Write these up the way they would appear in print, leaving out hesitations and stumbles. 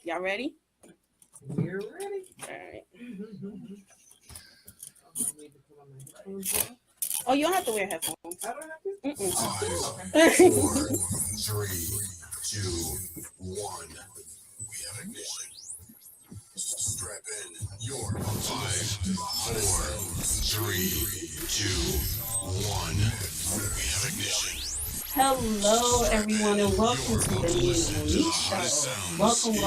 Y'all ready? We're ready. All right. I need to put on my headphones now. Oh, you don't have to wear headphones. I don't have to. Mm-mm. 5, 4, 3, 2, 1. We have ignition. Strap in. Your 5, 4, 3, 2, 1. We have ignition. Hello, everyone, and welcome to the Monique Show. Welcome. I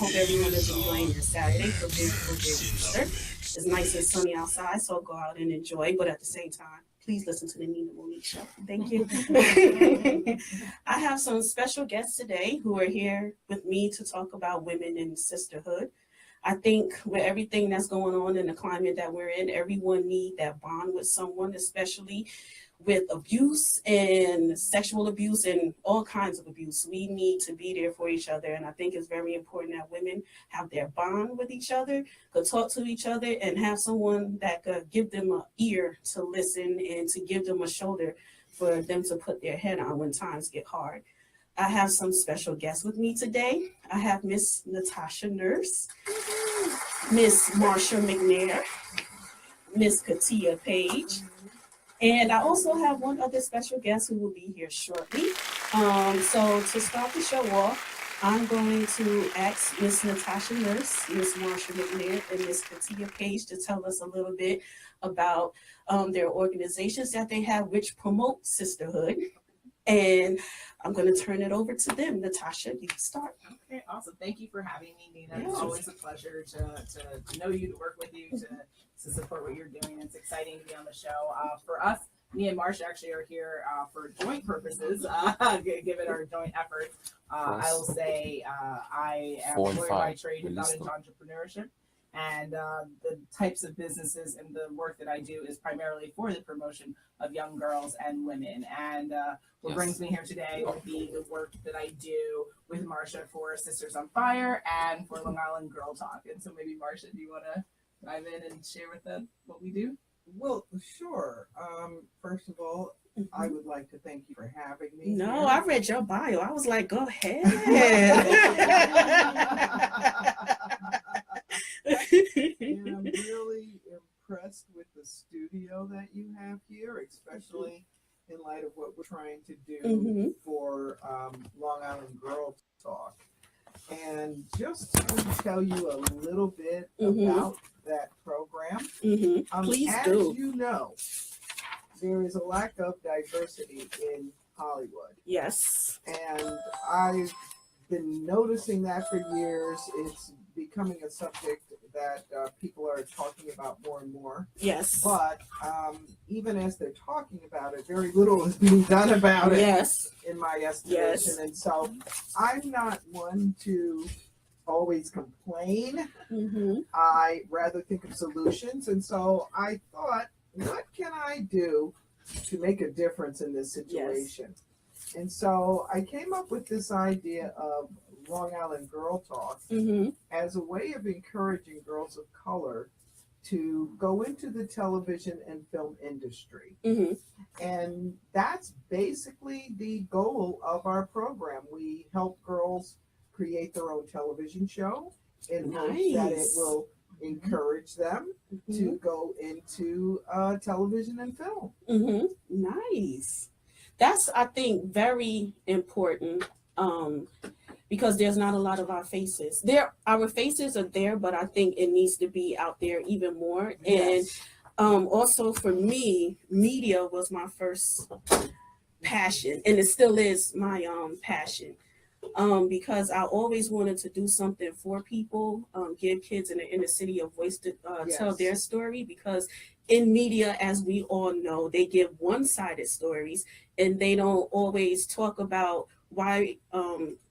hope everyone is enjoying your Saturday for beautiful Easter. It's nice and sunny outside, so go out and enjoy. But at the same time, please listen to the Nina Monique Show. Thank you. I have some special guests today who are here with me to talk about women in sisterhood. I think with everything that's going on in the climate that we're in, everyone needs that bond with someone, especially with abuse and sexual abuse and all kinds of abuse. We need to be there for each other. And I think it's very important that women have their bond with each other, could talk to each other, and have someone that could give them an ear to listen and to give them a shoulder for them to put their head on when times get hard. I have some special guests with me today. I have Miss Natasha Nurse, Miss Marcia McNair, Miss Katia Page, and I also have one other special guest who will be here shortly. So to start the show off, I'm going to ask Miss Natasha Nurse, Miss Marcia McNair, and Miss Katia Page to tell us a little bit about their organizations that they have which promote sisterhood. And I'm going to turn it over to them. Natasha, you can start. Okay, awesome. Thank you for having me, Nina. It's always a pleasure to know you, to work with you, to support what you're doing. It's exciting to be on the show. For us, me and Marcia actually are here for joint purposes, given our joint efforts. I will say I am a lawyer by trade and not into entrepreneurship. And the types of businesses and the work that I do is primarily for the promotion of young girls and women. And what brings me here today would be the work that I do with Marcia for Sisters on Fire and for Long Island Girl Talk. And so maybe Marcia, do you want to dive in and share with them what we do? Well, sure. First of all, I would like to thank you for having me. No, here. I read your bio. I was like, go ahead. And I'm really impressed with the studio that you have here, especially in light of what we're trying to do for Long Island Girl Talk. And just to tell you a little bit about that program, Please as do. you know, there is a lack of diversity in Hollywood. Yes. And I've been noticing that for years. It's becoming a subject that people are talking about more and more. Yes. But even as they're talking about it, very little is being done about it, Yes. in my estimation. Yes. And so I'm not one to always complain. I rather think of solutions. And so I thought, what can I do to make a difference in this situation? And so I came up with this idea of Long Island Girl Talk as a way of encouraging girls of color to go into the television and film industry. And that's basically the goal of our program. We help girls create their own television show in hopes that it will encourage them to go into television and film. Nice. That's, I think, very important because there's not a lot of our faces. Our faces are there, but I think it needs to be out there even more. Yes. And also for me, media was my first passion, and it still is my passion. Because I always wanted to do something for people, give kids in the inner city a voice to tell their story, because in media, as we all know, they give one-sided stories and they don't always talk about why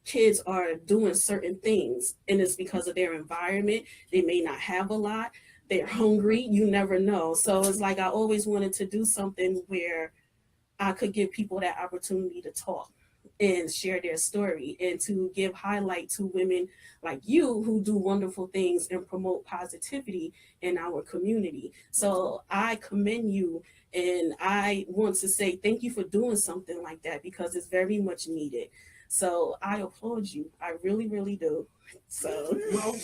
kids are doing certain things. And it's because of their environment. They may not have a lot. They're hungry. You never know. So it's like I always wanted to do something where I could give people that opportunity to talk and share their story, and to give highlight to women like you who do wonderful things and promote positivity in our community. So I commend you, and I want to say thank you for doing something like that, because it's very much needed. So I applaud you. I really, really do. So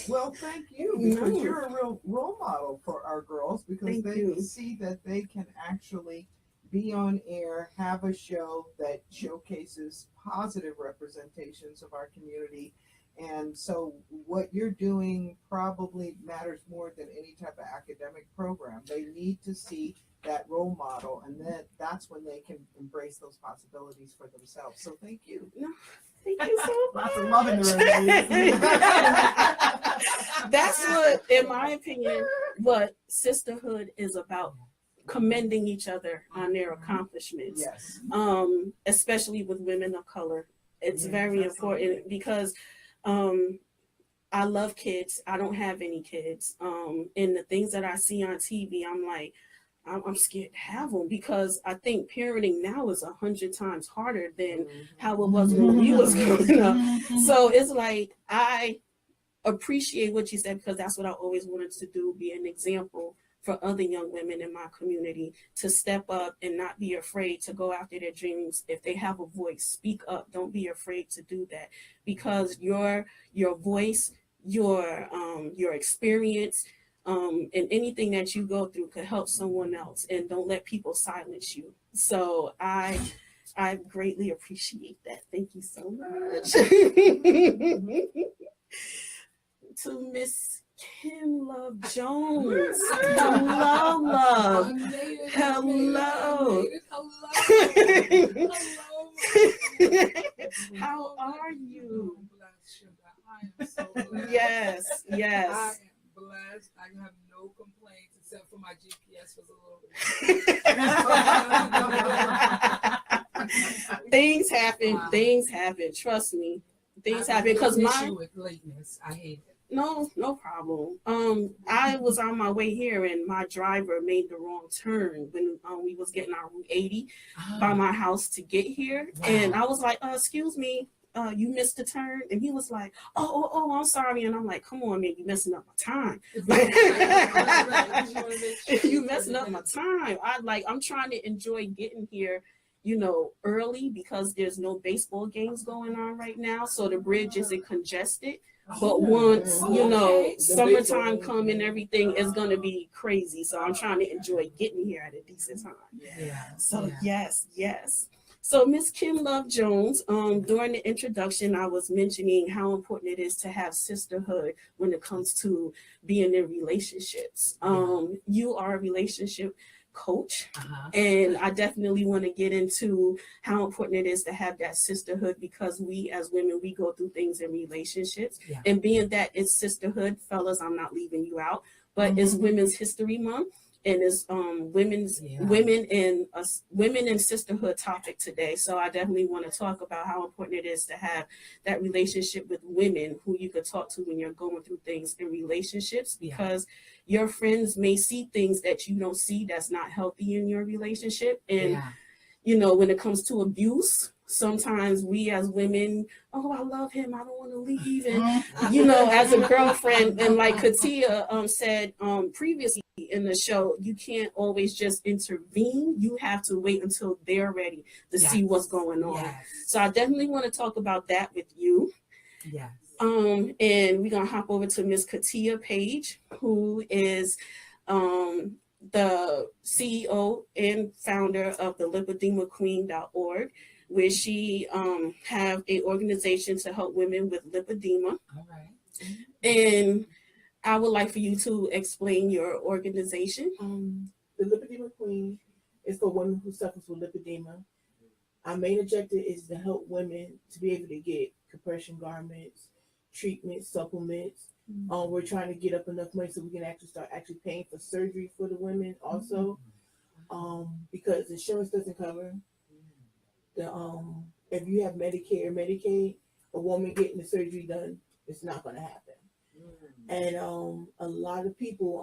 Well, thank you, because you're a real role model for our girls, because Thank they you. see that they can actually be on air, have a show that showcases positive representations of our community. And so what you're doing probably matters more than any type of academic program. They need to see that role model, and that's when they can embrace those possibilities for themselves. So thank you. thank you so much. Lots of love in the room. That's what, in my opinion, what sisterhood is about. Commending each other on their accomplishments. Yes. Especially with women of color. It's very important absolutely. because I love kids. I don't have any kids. And the things that I see on TV, I'm like, I'm scared to have them, because I think parenting now is 100 times harder than how it was when we was growing up. So it's like, I appreciate what you said, because that's what I always wanted to do, be an example for other young women in my community, to step up and not be afraid to go after their dreams. If they have a voice, speak up. Don't be afraid to do that, because your voice, your experience, and anything that you go through could help someone else, and don't let people silence you. So I greatly appreciate that. Thank you so much. To Miss Kim Love Jones. Hello, love. Hello. How are you? I am so blessed. Yes, I yes. am blessed. I have no complaints except for my GPS was a little. Things happen. Trust me. Things happen, because issue with lateness. I hate it. No problem. I was on my way here, and my driver made the wrong turn when we was getting our Route 80 by my house to get here. Wow. And I was like, excuse me, you missed the turn. And he was like, oh, I'm sorry. And I'm like, come on, man, you messing up my time. You messing up my time. I'm trying to enjoy getting here, early, because there's no baseball games going on right now. So the bridge isn't congested. But once, summertime come and everything is going to be crazy. So I'm trying to enjoy getting here at a decent time. Yeah. So yes. So Miss Kim Love Jones, during the introduction, I was mentioning how important it is to have sisterhood when it comes to being in relationships. You are a relationship coach, and I definitely want to get into how important it is to have that sisterhood, because we as women, we go through things in relationships. And being that it's sisterhood, fellas, I'm not leaving you out, but it's Women's History Month, and it's women and sisterhood topic today. So I definitely want to talk about how important it is to have that relationship with women who you could talk to when you're going through things in relationships, because your friends may see things that you don't see that's not healthy in your relationship. And when it comes to abuse, sometimes we as women, I love him, I don't want to leave. And, as a girlfriend, and like Katia said previously in the show, you can't always just intervene. You have to wait until they're ready to see what's going on. So I definitely want to talk about that with you. And we're going to hop over to Miss Katia Page, who is the CEO and founder of the lipedemaqueen.org, where she have a organization to help women with lipedema. All right. And I would like for you to explain your organization. The Lipedema Queen is for women who suffer from lipedema. Our main objective is to help women to be able to get compression garments, treatments, supplements. We're trying to get up enough money so we can start paying for surgery for the women also, because insurance doesn't cover the if you have Medicare or Medicaid, a woman getting the surgery done, it's not going to happen. And a lot of people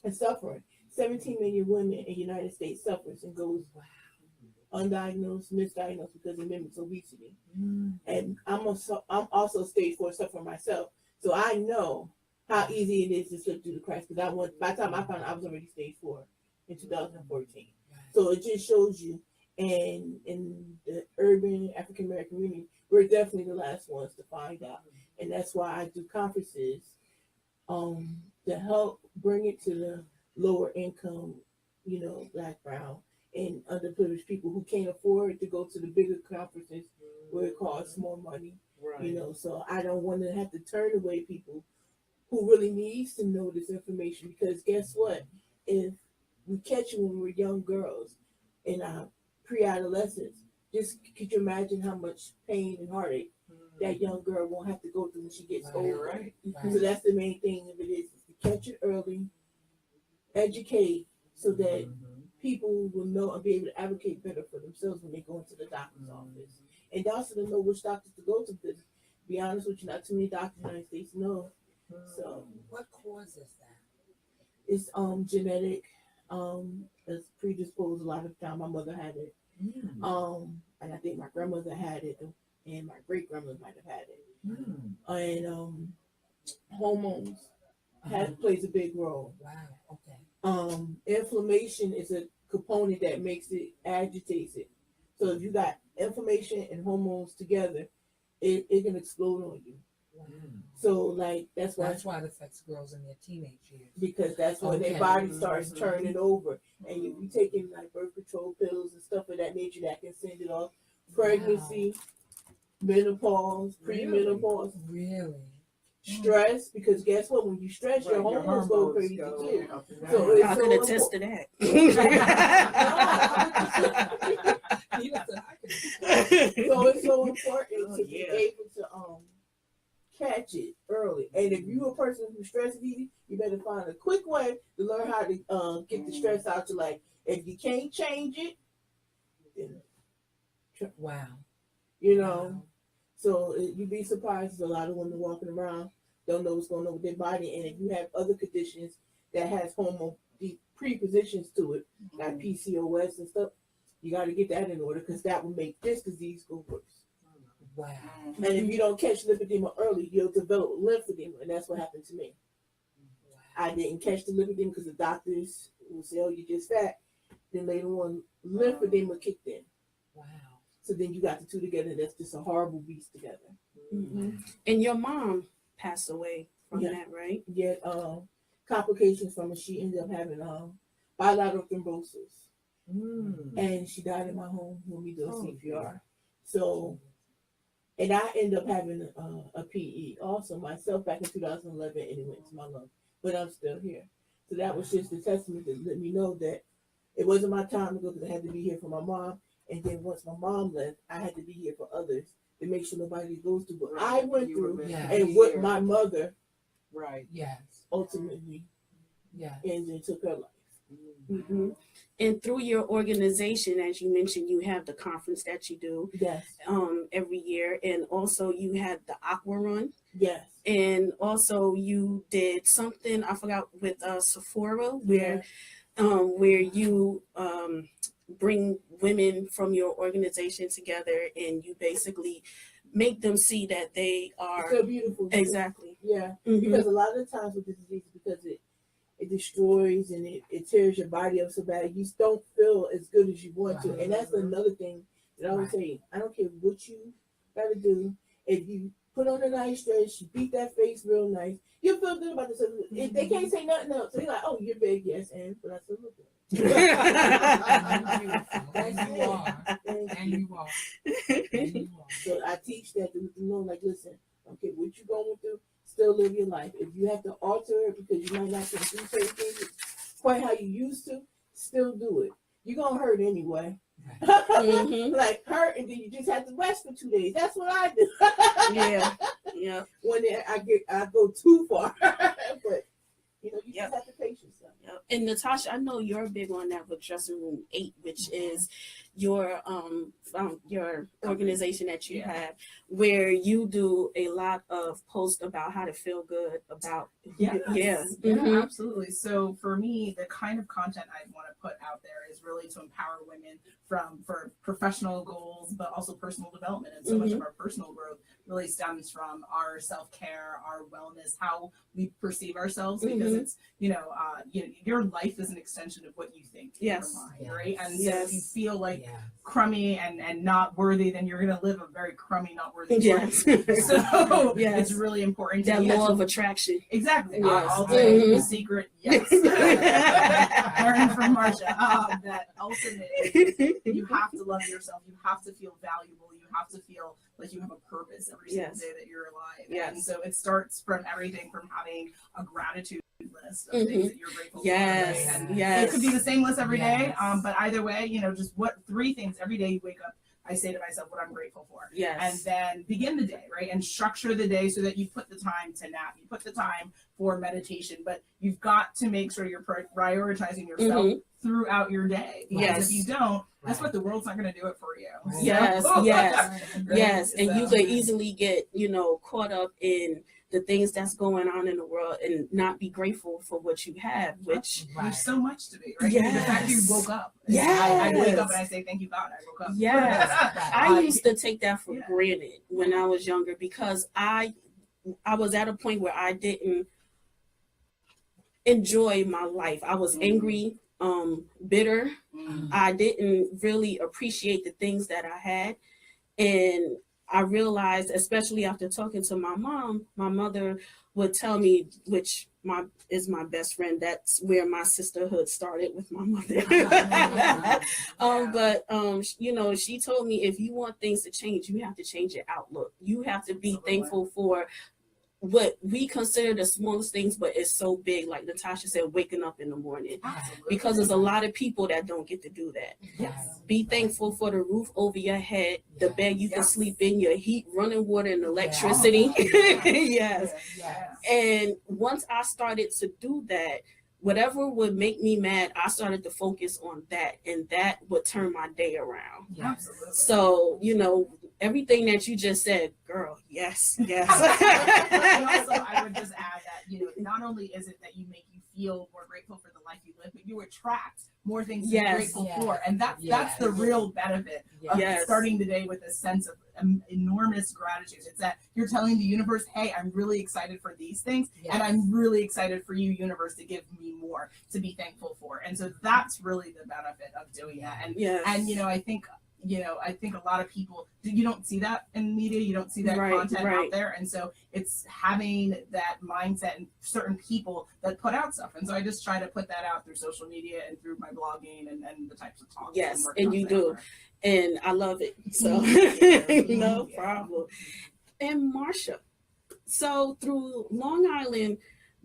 are suffering. 17 million women in the United States suffers and goes undiagnosed, misdiagnosed because of women's obesity. And I'm also stage 4 suffering myself, so I know how easy it is to slip through the cracks. Because by the time I found out, I was already stage 4 in 2014. So it just shows you, and in the urban African American community, we're definitely the last ones to find out. And that's why I do conferences to help bring it to the lower income, Black, brown, and underprivileged people who can't afford to go to the bigger conferences where it costs more money. Right. So I don't want to have to turn away people who really needs to know this information, because guess what? If we catch it when we're young girls in our pre-adolescence, just could you imagine how much pain and heartache that young girl won't have to go through when she gets older? Right. So that's the main thing of it is to catch it early, educate, so that people will know and be able to advocate better for themselves when they go into the doctor's office. And also to know which doctors to go to, because to be honest with you, not too many doctors in the United States know. So What causes that? it's genetic, it's predisposed a lot of the time. My mother had it. And I think my grandmother had it, and my great grandmother might have had it. And hormones plays a big role. Wow. Okay. Inflammation is a component that makes it agitates it. So if you got inflammation and hormones together, it can explode on you. Wow. So like that's why it affects girls in their teenage years. because that's when their body starts turning over, and if you taking like birth control pills and stuff of that nature, that can send it off. Pregnancy, menopause, premenopause, Really? stress, because guess what? When you stress, your Right, hormones go crazy go too. up and down. So it's I so can attest to that. So it's so important to be Yeah. able to catch it early. And if you're a person who's stress eating, you better find a quick way to learn how to get the stress out your life. If you can't change it, then Wow. So you'd be surprised. There's a lot of women walking around don't know what's going on with their body, and if you have other conditions that has hormone prepositions to it, like PCOS and stuff, you got to get that in order, because that will make this disease go worse. Wow. And if you don't catch lymphedema early, you'll develop lymphedema, and that's what happened to me. I didn't catch the lymphedema because the doctors will say, "Oh, you're just fat." Then later on, lymphedema kicked in. Wow. So then you got the two together. That's just a horrible beast together. And your mom passed away from Yeah. that, right? Yet complications from it. She ended up having bilateral thrombosis, and she died in my home when we do a CPR. So, and I ended up having a PE also myself back in 2011, and it went to my lung, but I'm still here. So that was just a testament to let me know that it wasn't my time to go, because I had to be here for my mom. And then once my mom left, I had to be here for others to make sure nobody goes through what I went through, and what my mother Yes. ultimately ended and took her life. And through your organization, as you mentioned, you have the conference that you do Yes. every year, and also you had the Aqua Run, Yes. and also you did something I forgot with Sephora, where you bring women from your organization together, and you basically make them see that they are So beautiful. exactly. Yeah. Mhm. Because a lot of the times with this disease, because it destroys and it tears your body up so bad, you don't feel as good as you want to. And that's another thing that I always say, I don't care what you gotta do. If you put on a nice dress, you beat that face real nice, you'll feel good about yourself. If they can't say nothing else, so you're like, "Oh, you're big, yes, but I still look good." And you are. And you are. So I teach that to know, like, listen, okay, what you going through, still live your life. If you have to alter it because you might not can do certain things quite how you used to, still do it. You're gonna hurt anyway. Like hurt, and then you just have to rest for 2 days. That's what I do. Yeah. When I go too far, but you just have to pace yourself. And Natasha, I know you're big on that with Dressing Room 8, which is your organization that you have, where you do a lot of posts about how to feel good about Absolutely. So for me, the kind of content I want to put out there is really to empower women for professional goals, but also personal development. And so much of our personal growth really stems from our self-care, our wellness, how we perceive ourselves, because it's your life is an extension of what you think in your mind, right? And so if you feel like crummy and not worthy, then you're going to live a very crummy, not worthy Yes. life. So Yes. it's really important That to law of attraction. exactly. Yes. Ultimate Mhm. the secret. Yes. Learning from Marcia. That ultimate is you have to love yourself. You have to feel valuable. You have to feel like you have a purpose every single Yes. day that you're alive. Yes. And so it starts from everything from having a gratitude list of Mhm. things that you're grateful Yes. for. And Yes. it could be the same list every day. Yes. But either way, just what 3 things every day you wake up, I say to myself what I'm grateful for. Yes. And then begin the day, right? And structure the day so that you put the time to nap, you put the time for meditation, but you've got to make sure you're prioritizing yourself Mhm. throughout your day. Because Yes. if you don't, guess what? The world's not going to do it for you. Right. Yes, yes, Right? yes. And you So- could easily get, caught up in the things that's going on in the world and not be grateful for what you have, which There's so much to be, right? Yes. The fact you woke up. Yes. I wake up and I say, thank you, God, I woke up. Yes. I used to take that for Yeah. granted when I was younger because I was at a point where I didn't enjoy my life. I was angry, bitter. Mm. I didn't really appreciate the things that I had. And I realized, especially after talking to my mom, my mother would tell me, which is my best friend, that's where my sisterhood started with my mother. She told me if you want things to change, you have to change your outlook. You have to be Absolutely. thankful for what we consider the smallest things, but it's so big. Like Natasha said, waking up in the morning. Absolutely. Because there's a lot of people that don't get to do that. Yes. Be thankful for the roof over your head, the bed you can Yes. sleep in, your heat, running water, and electricity. Yes. Yeah. And once I started to do that, whatever would make me mad, I started to focus on that, and that would turn my day around. Absolutely. So, everything that you just said, girl, yes. And also, I would just add that, not only is it that you make you feel more grateful for the life you live, but you attract more things to be Yes. grateful Yes. for. And that's the real benefit of Yes. starting the day with a sense of enormous gratitude. It's that you're telling the universe, hey, I'm really excited for these things, and I'm really excited for you, universe, to give me more to be thankful for. And so that's really the benefit of doing that. And Yes. I think a lot of people, you don't see that in media, you don't see that Right, content right. out there. And so it's having that mindset and certain people that put out stuff. And so I just try to put that out through social media and through my blogging and the types of talks. Yes, work and you content do. for. And I love it. So no problem. And Marcia, so through Long Island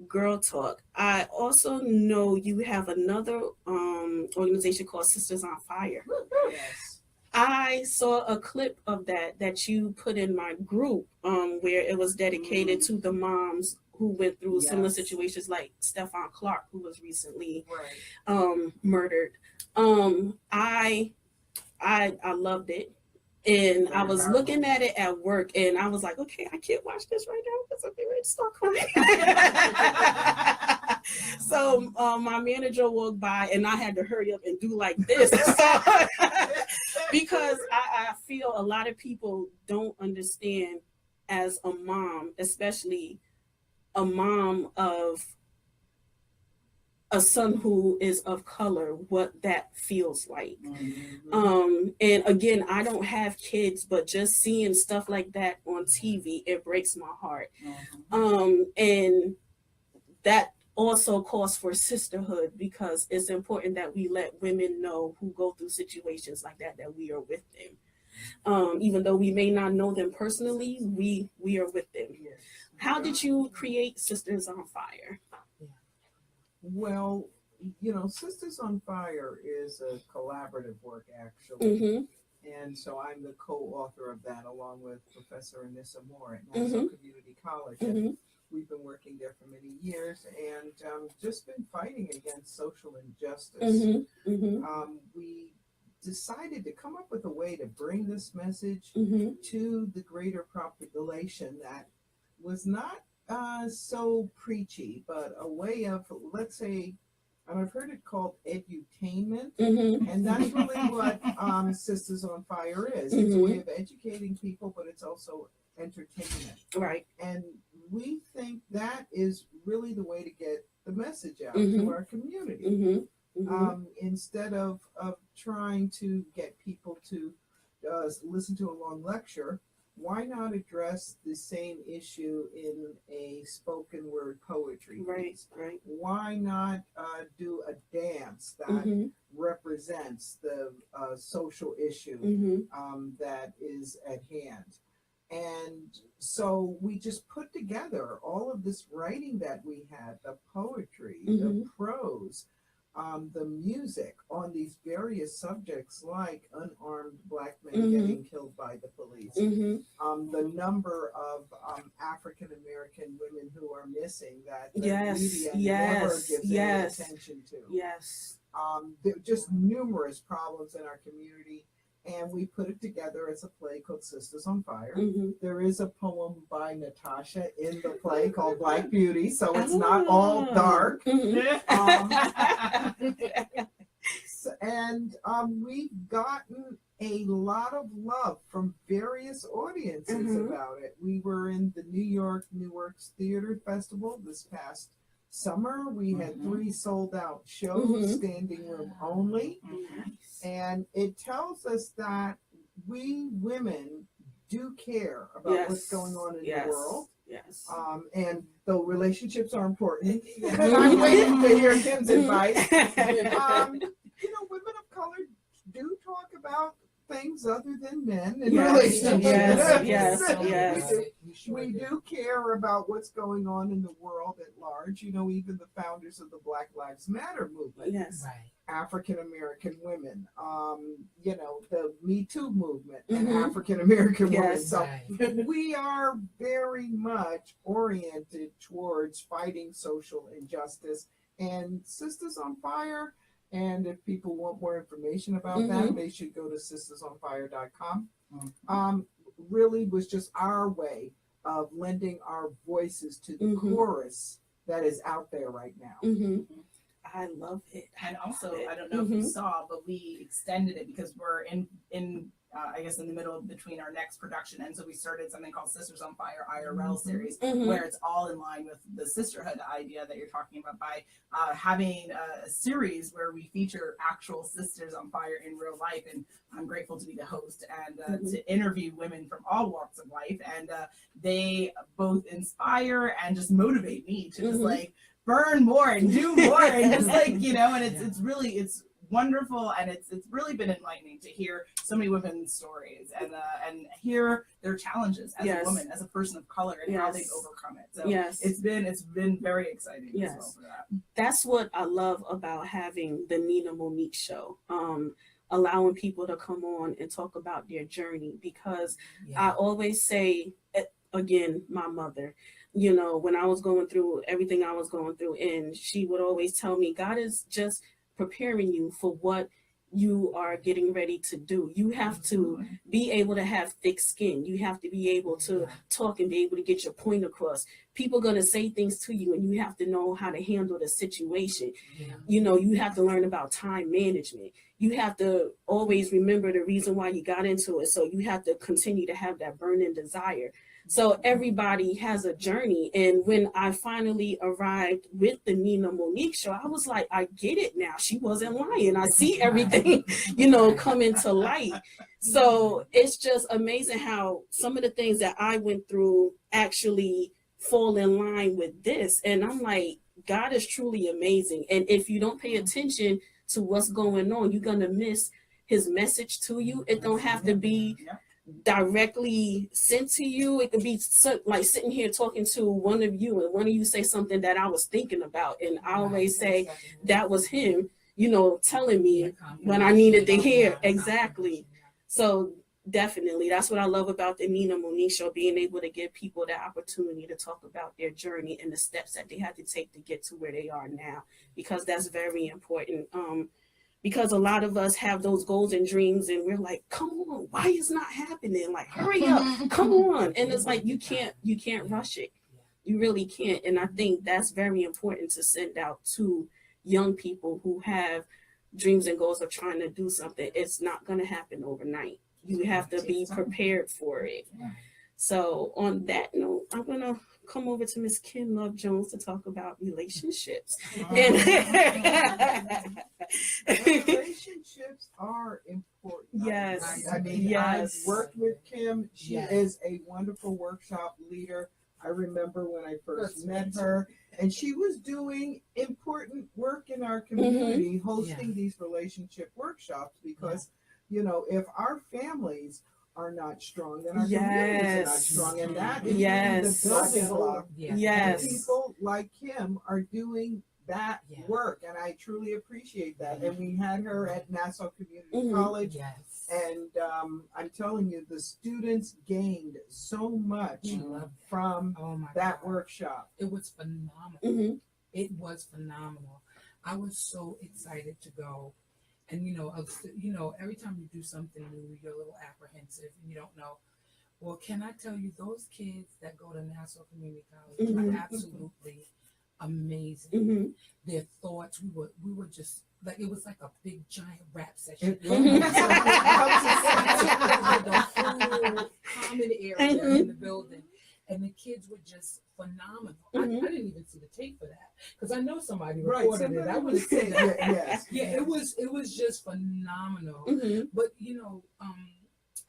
Girl Talk, I also know you have another organization called Sisters on Fire. Yes. I saw a clip of that you put in my group where it was dedicated to the moms who went through similar Yes. situations like Stephon Clark, who was recently Right. murdered. I loved it. And I was looking at it at work and I was like, okay, I can't watch this right now because I'm getting ready to start crying. So my manager walked by and I had to hurry up and do like this. Because I feel a lot of people don't understand as a mom, especially a mom of a son who is of color, what that feels like. And again, I don't have kids, but just seeing stuff like that on TV, it breaks my heart. And that also calls for sisterhood because it's important that we let women know who go through situations like that we are with them. Even though we may not know them personally, we are with them. How did you create Sisters on Fire? Well, Sisters on Fire is a collaborative work, actually. Mm-hmm. And so I'm the co-author of that along with Professor Anissa Moore at Nassau Community College. And we've been working there for many years and just been fighting against social injustice. We decided to come up with a way to bring this message to the greater population that was not so preachy, but a way of, let's say, I've heard it called edutainment, and that's really what Sisters on Fire is. It's a way of educating people, but it's also entertainment. Right. And we think that is really the way to get the message out to our community. Instead of trying to get people to listen to a long lecture, why not address the same issue in a spoken word poetry piece? Right. Why not do a dance that Mm-hmm. represents the social issue Mm-hmm. that is at hand? And so we just put together all of this writing that we had, the poetry, the prose, the music on these various subjects like unarmed Black men getting killed by the police, the number of African American women who are missing that the media never gives any attention to. Yes. There are just numerous problems in our community. And we put it together as a play called Sisters on Fire. There is a poem by Natasha in the play called Black Beauty, so it's not all dark. And we've gotten a lot of love from various audiences about it. We were in the New York Theater Festival this past summer. We had 3 sold out shows, standing room only. And it tells us that we women do care about what's going on in the world. Yes. And though relationships are important, I'm waiting to hear Kim's advice. Women of color do talk about things other than men in relationships. Yes. We do care about what's going on in the world at large. Even the founders of the Black Lives Matter movement. Yes. African American women, the Me Too movement, and African American women. So we are very much oriented towards fighting social injustice. And Sisters on Fire, and if people want more information about that, they should go to sistersonfire.com. Really was just our way of lending our voices to the chorus that is out there right now. I love it. And also, I don't know if you saw, but we extended it because we're in I guess in the middle between our next production. And so we started something called Sisters on Fire IRL series, where it's all in line with the sisterhood idea that you're talking about by having a series where we feature actual sisters on fire in real life. And I'm grateful to be the host and to interview women from all walks of life. And they both inspire and just motivate me to just like burn more and do more and just and it's wonderful, and it's really been enlightening to hear so many women's stories and hear their challenges as a woman, as a person of color, and how they've overcome it. So it's been very exciting as well for that. That's what I love about having the Nina Monique show. Allowing people to come on and talk about their journey, because I always say, again, my mother, when I was going through everything I was going through, and she would always tell me, God is just preparing you for what you are getting ready to do. You have to be able to have thick skin. You have to be able to talk and be able to get your point across. People are going to say things to you, and you have to know how to handle the situation. You have to learn about time management. You have to always remember the reason why you got into it. So you have to continue to have that burning desire. So everybody has a journey. And when I finally arrived with the Nina Monique show, I was like, I get it now. She wasn't lying. I see everything, coming to light. So it's just amazing how some of the things that I went through actually fall in line with this. And I'm like, God is truly amazing. And if you don't pay attention to what's going on, you're going to miss his message to you. It don't have to be directly sent to you. It could be like sitting here talking to one of you, and one of you say something that I was thinking about, and I always say that was him, telling me when I needed to hear. Exactly. So definitely, that's what I love about the Nina Monique show, being able to give people the opportunity to talk about their journey and the steps that they had to take to get to where they are now, because that's very important. Because a lot of us have those goals and dreams, and we're like, come on, why is it not happening? Like, hurry up, come on. And it's like, you can't rush it. You really can't. And I think that's very important to send out to young people who have dreams and goals of trying to do something. It's not going to happen overnight. You have to be prepared for it. So on that note, I'm going to come over to Miss Kim Love Jones to talk about relationships. Relationships are important. important. Yes. I mean, Yes. I've worked with Kim. She Yes. is a wonderful workshop leader. I remember when I first met her, and she was doing important work in our community, hosting these relationship workshops because, you know, if our families are not strong, then our communities are not strong, and that is the building block. And people like Kim are doing that work, and I truly appreciate that. And we had her at Nassau Community College, and I'm telling you, the students gained so much from that workshop. It was phenomenal. It was phenomenal. I was so excited to go. And every time you do something new, you're a little apprehensive and you don't know. Well, can I tell you, those kids that go to Nassau Community College are absolutely amazing. Their thoughts, we were just like, it was like a big giant rap session. The whole common area in the building. And the kids were just phenomenal. I didn't even see the tape for that because I know somebody recorded it. I would have said that. It was just phenomenal. But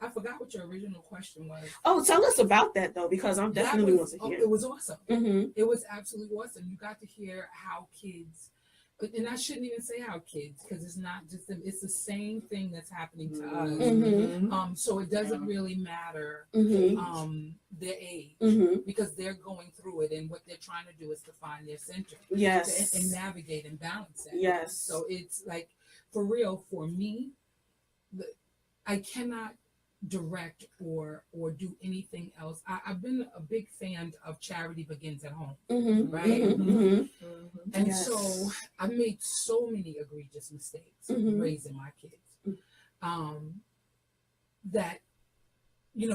I forgot what your original question was. Oh, tell us about that though, because I'm definitely want to hear. It was awesome. It was absolutely awesome. You got to hear how kids. And I shouldn't even say how kids, because it's not just them. It's the same thing that's happening to us. So it doesn't really matter their age because they're going through it, and what they're trying to do is to find their center. And navigate and balance it. So it's like, for real, for me, I cannot direct or do anything else. I've been a big fan of Charity Begins at Home, right? And so I made so many egregious mistakes raising my kids that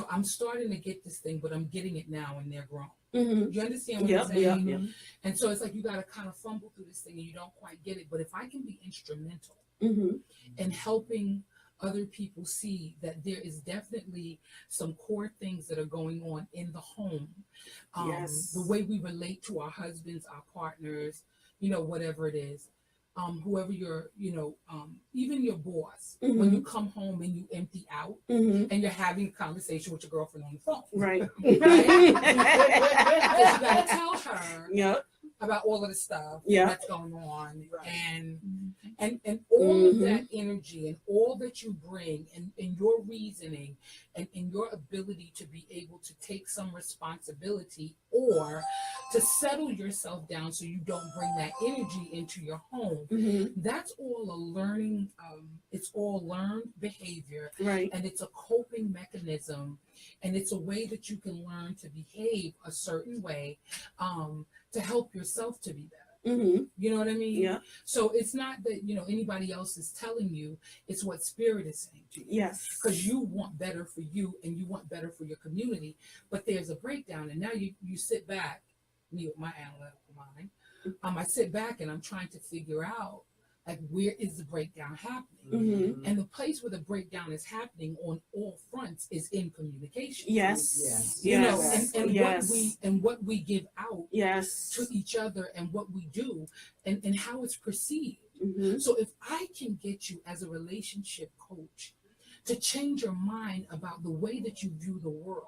I'm starting to get this thing, but I'm getting it now and they're grown. You understand what I'm saying? And so it's like you got to kind of fumble through this thing and you don't quite get it. But if I can be instrumental in helping other people see that there is definitely some core things that are going on in the home, the way we relate to our husbands, our partners, whatever it is, whoever you're, even your boss, when you come home and you empty out and you're having a conversation with your girlfriend on the phone. Right. You got to tell her about all of the stuff that's going on, and all of that energy and all that you bring and your reasoning and your ability to be able to take some responsibility or to settle yourself down so you don't bring that energy into your home. That's all a learning, it's all learned behavior, and it's a coping mechanism, and it's a way that you can learn to behave a certain way to help yourself to be better. You know what I mean? So it's not that anybody else is telling you, it's what spirit is saying to you. Because you want better for you and you want better for your community, but there's a breakdown, and now you sit back, me with my analytical mind, I sit back and I'm trying to figure out, like, where is the breakdown happening? And the place where the breakdown is happening on all fronts is in communication. And what we give out to each other and what we do and how it's perceived. So if I can get you as a relationship coach to change your mind about the way that you view the world,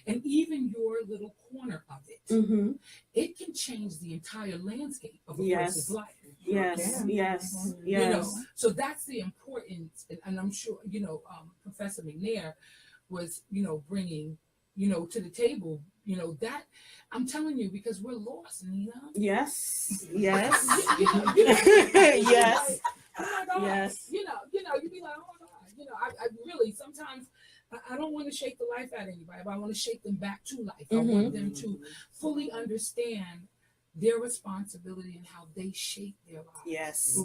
and even your little corner of it, it can change the entire landscape of a person's life. So that's the importance, and I'm sure Professor McNair was bringing to the table that I'm telling you, because we're lost, Nina. Yes. Like, you'd be like, oh my God, I really sometimes I don't want to shake the life out of anybody, but I want to shake them back to life. I want them to fully understand their responsibility and how they shape their lives.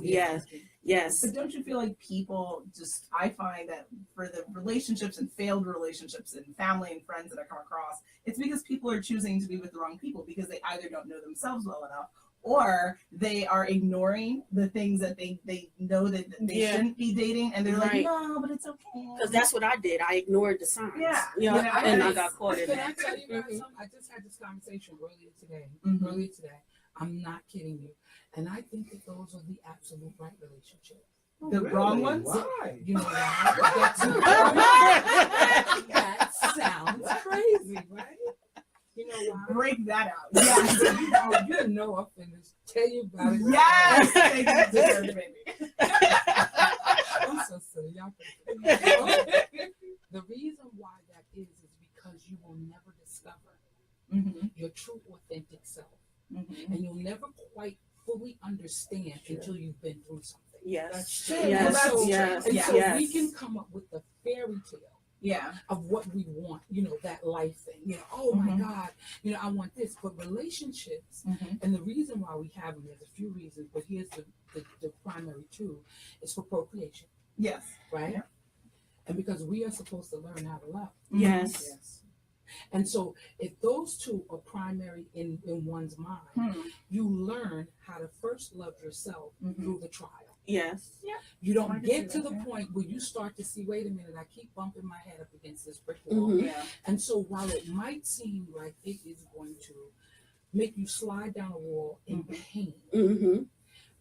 Yes. But don't you feel like people I find that for the relationships and failed relationships and family and friends that I come across, it's because people are choosing to be with the wrong people because they either don't know themselves well enough or they are ignoring the things that they know that they shouldn't be dating, and they're like, no, but it's okay. Because that's what I did. I ignored the signs. And I got caught in that. Can I tell you guys something? I just had this conversation earlier today. I'm not kidding you. And I think that those are the absolute right relationships. The wrong ones? Why? You know why? That sounds crazy, right? You know why? Break that out. Yes. You know I'm finished. Tell you about it. Yes. Thank you, deserve it, baby. I'm so silly. Y'all can- The reason why that is because you will never discover your true authentic self. And you'll never quite fully understand until you've been through something. Yes. Yes. Yes. So, Yes. and so Yes. we can come up with the fairy tale of what we want, that life thing. Oh my God, I want this. But relationships, and the reason why we have them, there's a few reasons, but here's the primary two, is for procreation. Yes. Right? Yeah. And because we are supposed to learn how to love. Yes. And so if those two are primary in one's mind, you learn how to first love yourself through the trial. Yes. Yeah. You don't get to the point where you start to see, wait a minute, I keep bumping my head up against this brick wall. Yeah. And so while it might seem like it is going to make you slide down a wall in pain,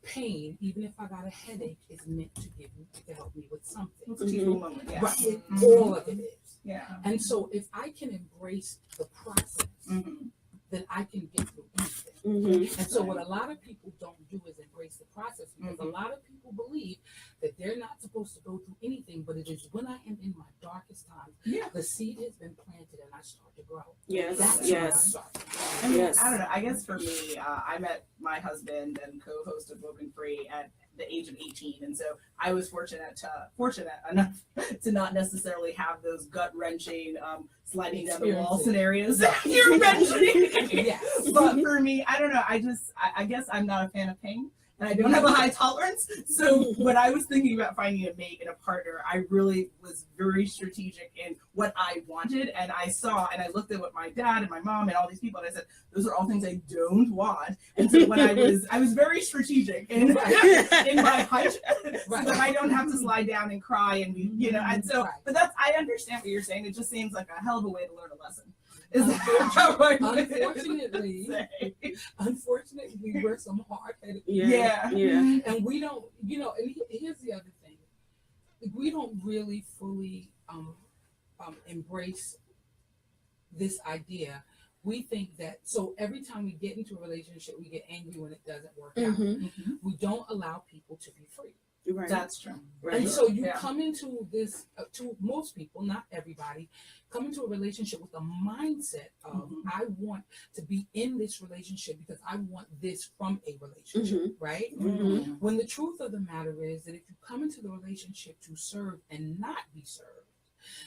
pain, even if I got a headache, is meant to help me with something. It's a teachable moment. Yeah. Right. All of it is. Yeah. And so if I can embrace the process, then I can get through anything. And so what a lot of people don't do is embrace the process, because a lot of people believe that they're not supposed to go through anything, but it is when I am in my darkest times, the seed has been planted and I start to grow. Yes. That's when I start to grow. I mean, Yes. I don't know. I guess for me, I met my husband and co-host of Woken Free at the age of 18, and so I was fortunate enough to not necessarily have those gut-wrenching sliding down the wall scenarios that you're mentioning. Yes. But for me, I don't know. I guess I'm not a fan of pain, and I don't have a high tolerance. So when I was thinking about finding a mate and a partner, I really was very strategic in what I wanted, and I saw and I looked at what my dad and my mom and all these people, and I said, those are all things I don't want. And so when I was very strategic in my hunch, so that I don't have to slide down and cry and and so. But I understand what you're saying. It just seems like a hell of a way to learn a lesson. Unfortunately, we're some hard-headed people. Yeah. And we don't, and here's the other thing. We don't really fully embrace this idea. We think that, so every time we get into a relationship, we get angry when it doesn't work out. We don't allow people to be free. Right. That's true. Right. And so you come into this, to most people, not everybody, come into a relationship with a mindset of, I want to be in this relationship because I want this from a relationship, right? When the truth of the matter is that if you come into the relationship to serve and not be served,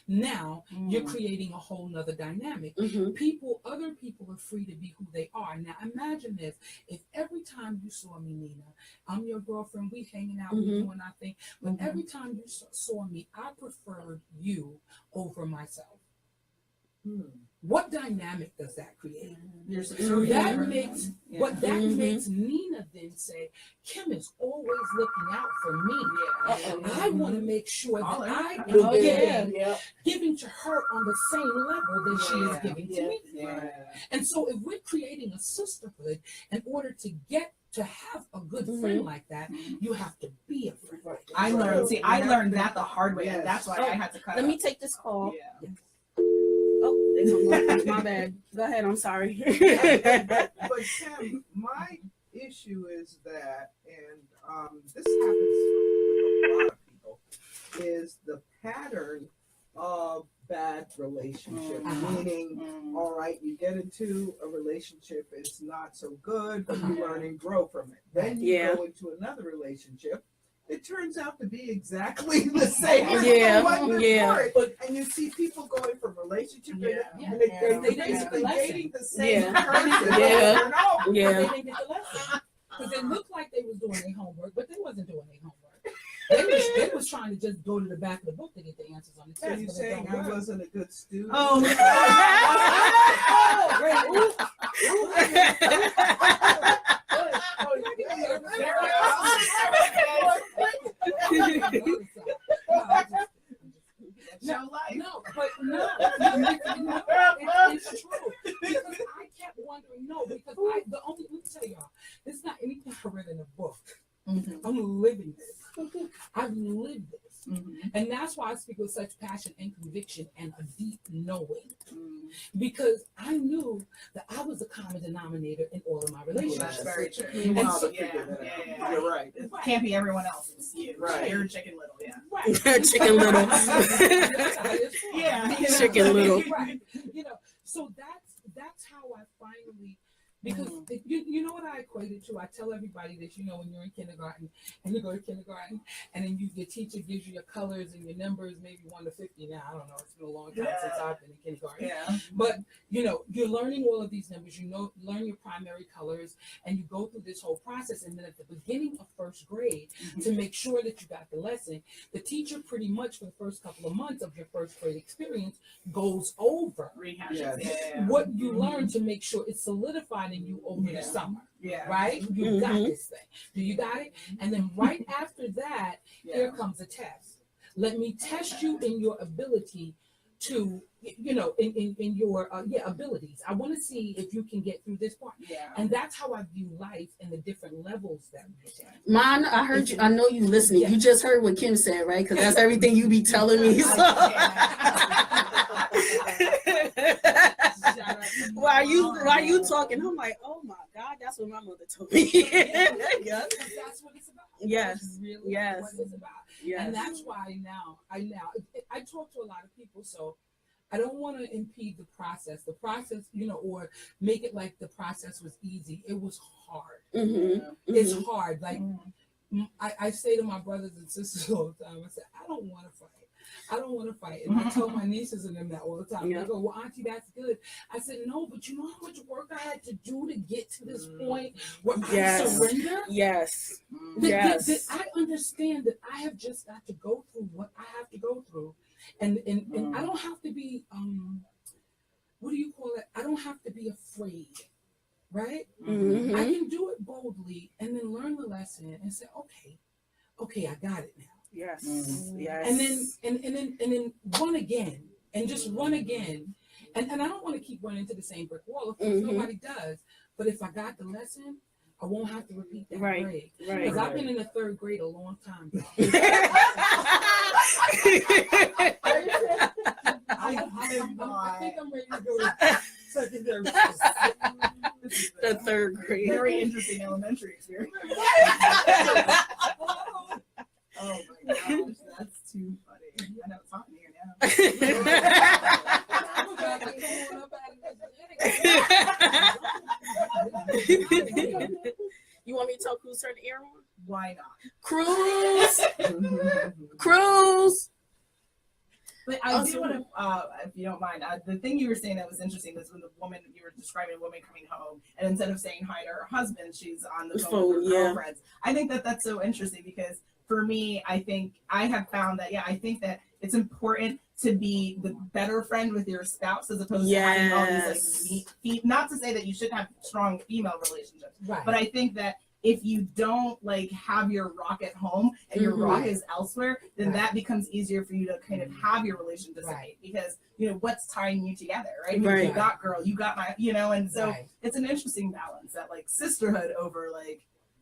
now you're creating a whole nother dynamic. Other people are free to be who they are. Now imagine this: if every time you saw me, Nina, I'm your girlfriend, we hanging out, we doing our thing, but every time you saw me, I preferred you over myself. What dynamic does that create? That makes Nina then say, Kim is always looking out for me. I want to make sure that I am giving to her on the same level that she is giving to me. And so if we're creating a sisterhood, in order to get to have a good friend like that, you have to be a friend like that. I learned that the hard way, and that's why I had to cut Let out. me take this call. Yeah. Oh, they hung up. My bad. Go ahead. I'm sorry. But Kim, my issue is that, and this happens with a lot of people, is the pattern of bad relationship. Meaning, all right, you get into a relationship, it's not so good, but you learn and grow from it. Then you go into another relationship. It turns out to be exactly the same. And you see people going from relationship to and they're basically dating the same person. They didn't get the lesson. Because it looked like they was doing their homework, but they wasn't doing their homework. They was trying to just go to the back of the book to get the answers on the test. So you're saying I wasn't a good student? Oh, It's true. Because I kept wondering, let me tell y'all, it's not anything I read in a book. I'm living this. I've lived this. And that's why I speak with such passion and conviction and a deep knowing. Because I knew that I was a common denominator in all of my relationships. That's very true. And so, You're right. It can't be everyone else. It's you. Right. You're Chicken Little. Yeah. Right. Chicken Little. Yeah. Chicken Little. Right. So that's how I finally, because you know what I equated to? I tell everybody this, when you're in kindergarten and you go to kindergarten and then your teacher gives you your colors and your numbers, maybe 1 to 50 now. I don't know. It's been a long time since I've been in kindergarten. Yeah. But, you're learning all of these numbers, learn your primary colors, and you go through this whole process. And then at the beginning of first grade, to make sure that you got the lesson, the teacher pretty much for the first couple of months of your first grade experience goes over what you learned to make sure it's solidified in you over the summer. Yeah. Right? You got this thing. Do you got it? And then right after that, here comes a test. Let me test you in your ability to, in your abilities. I want to see if you can get through this part. Yeah. And that's how I view life and the different levels that we get. Mine, I heard you. I know you listening. You just heard what Kim said, right? Because that's everything you be telling me. So. While you talking, I'm like, oh my God, that's what my mother told me. That's what it's about. Yes. That's really Yes. what it's about. Yes. And that's why I talk to a lot of people, so I don't want to impede the process, or make it like the process was easy. It was hard. It's hard. Like I say to my brothers and sisters all the time, I say, I don't want to fight. And I tell my nieces and them that all the time. They go, well, Auntie, that's good. I said, no, but you know how much work I had to do to get to this point where I surrender? Yes. That I understand that I have just got to go through what I have to go through. And I don't have to be, what do you call it? I don't have to be afraid, right? I can do it boldly and then learn the lesson and say, okay, I got it now. Yes. Yes. And then run again and just run again. And I don't want to keep running into the same brick wall. Of course, nobody does. But if I got the lesson, I won't have to repeat that grade. Right. Because I've been in the third grade a long time. I think I'm ready to go to secondary school. The third grade. Very interesting elementary experience. Oh my gosh, that's too funny. I know it's hot in here now. You want me to tell Cruz turn the air on? Why not? Cruz. But I do want to, if you don't mind, the thing you were saying that was interesting was when you were describing a woman coming home, and instead of saying hi to her husband, she's on the phone with her girlfriends. I think that's so interesting because for me, I think I have found that, I think that it's important to be the better friend with your spouse as opposed to having all these not to say that you shouldn't have strong female relationships, but I think that if you don't have your rock at home and your rock is elsewhere, then that becomes easier for you to kind of have your relation dissipate because what's tying you together, right? You got girl, you got my, and so it's an interesting balance that sisterhood over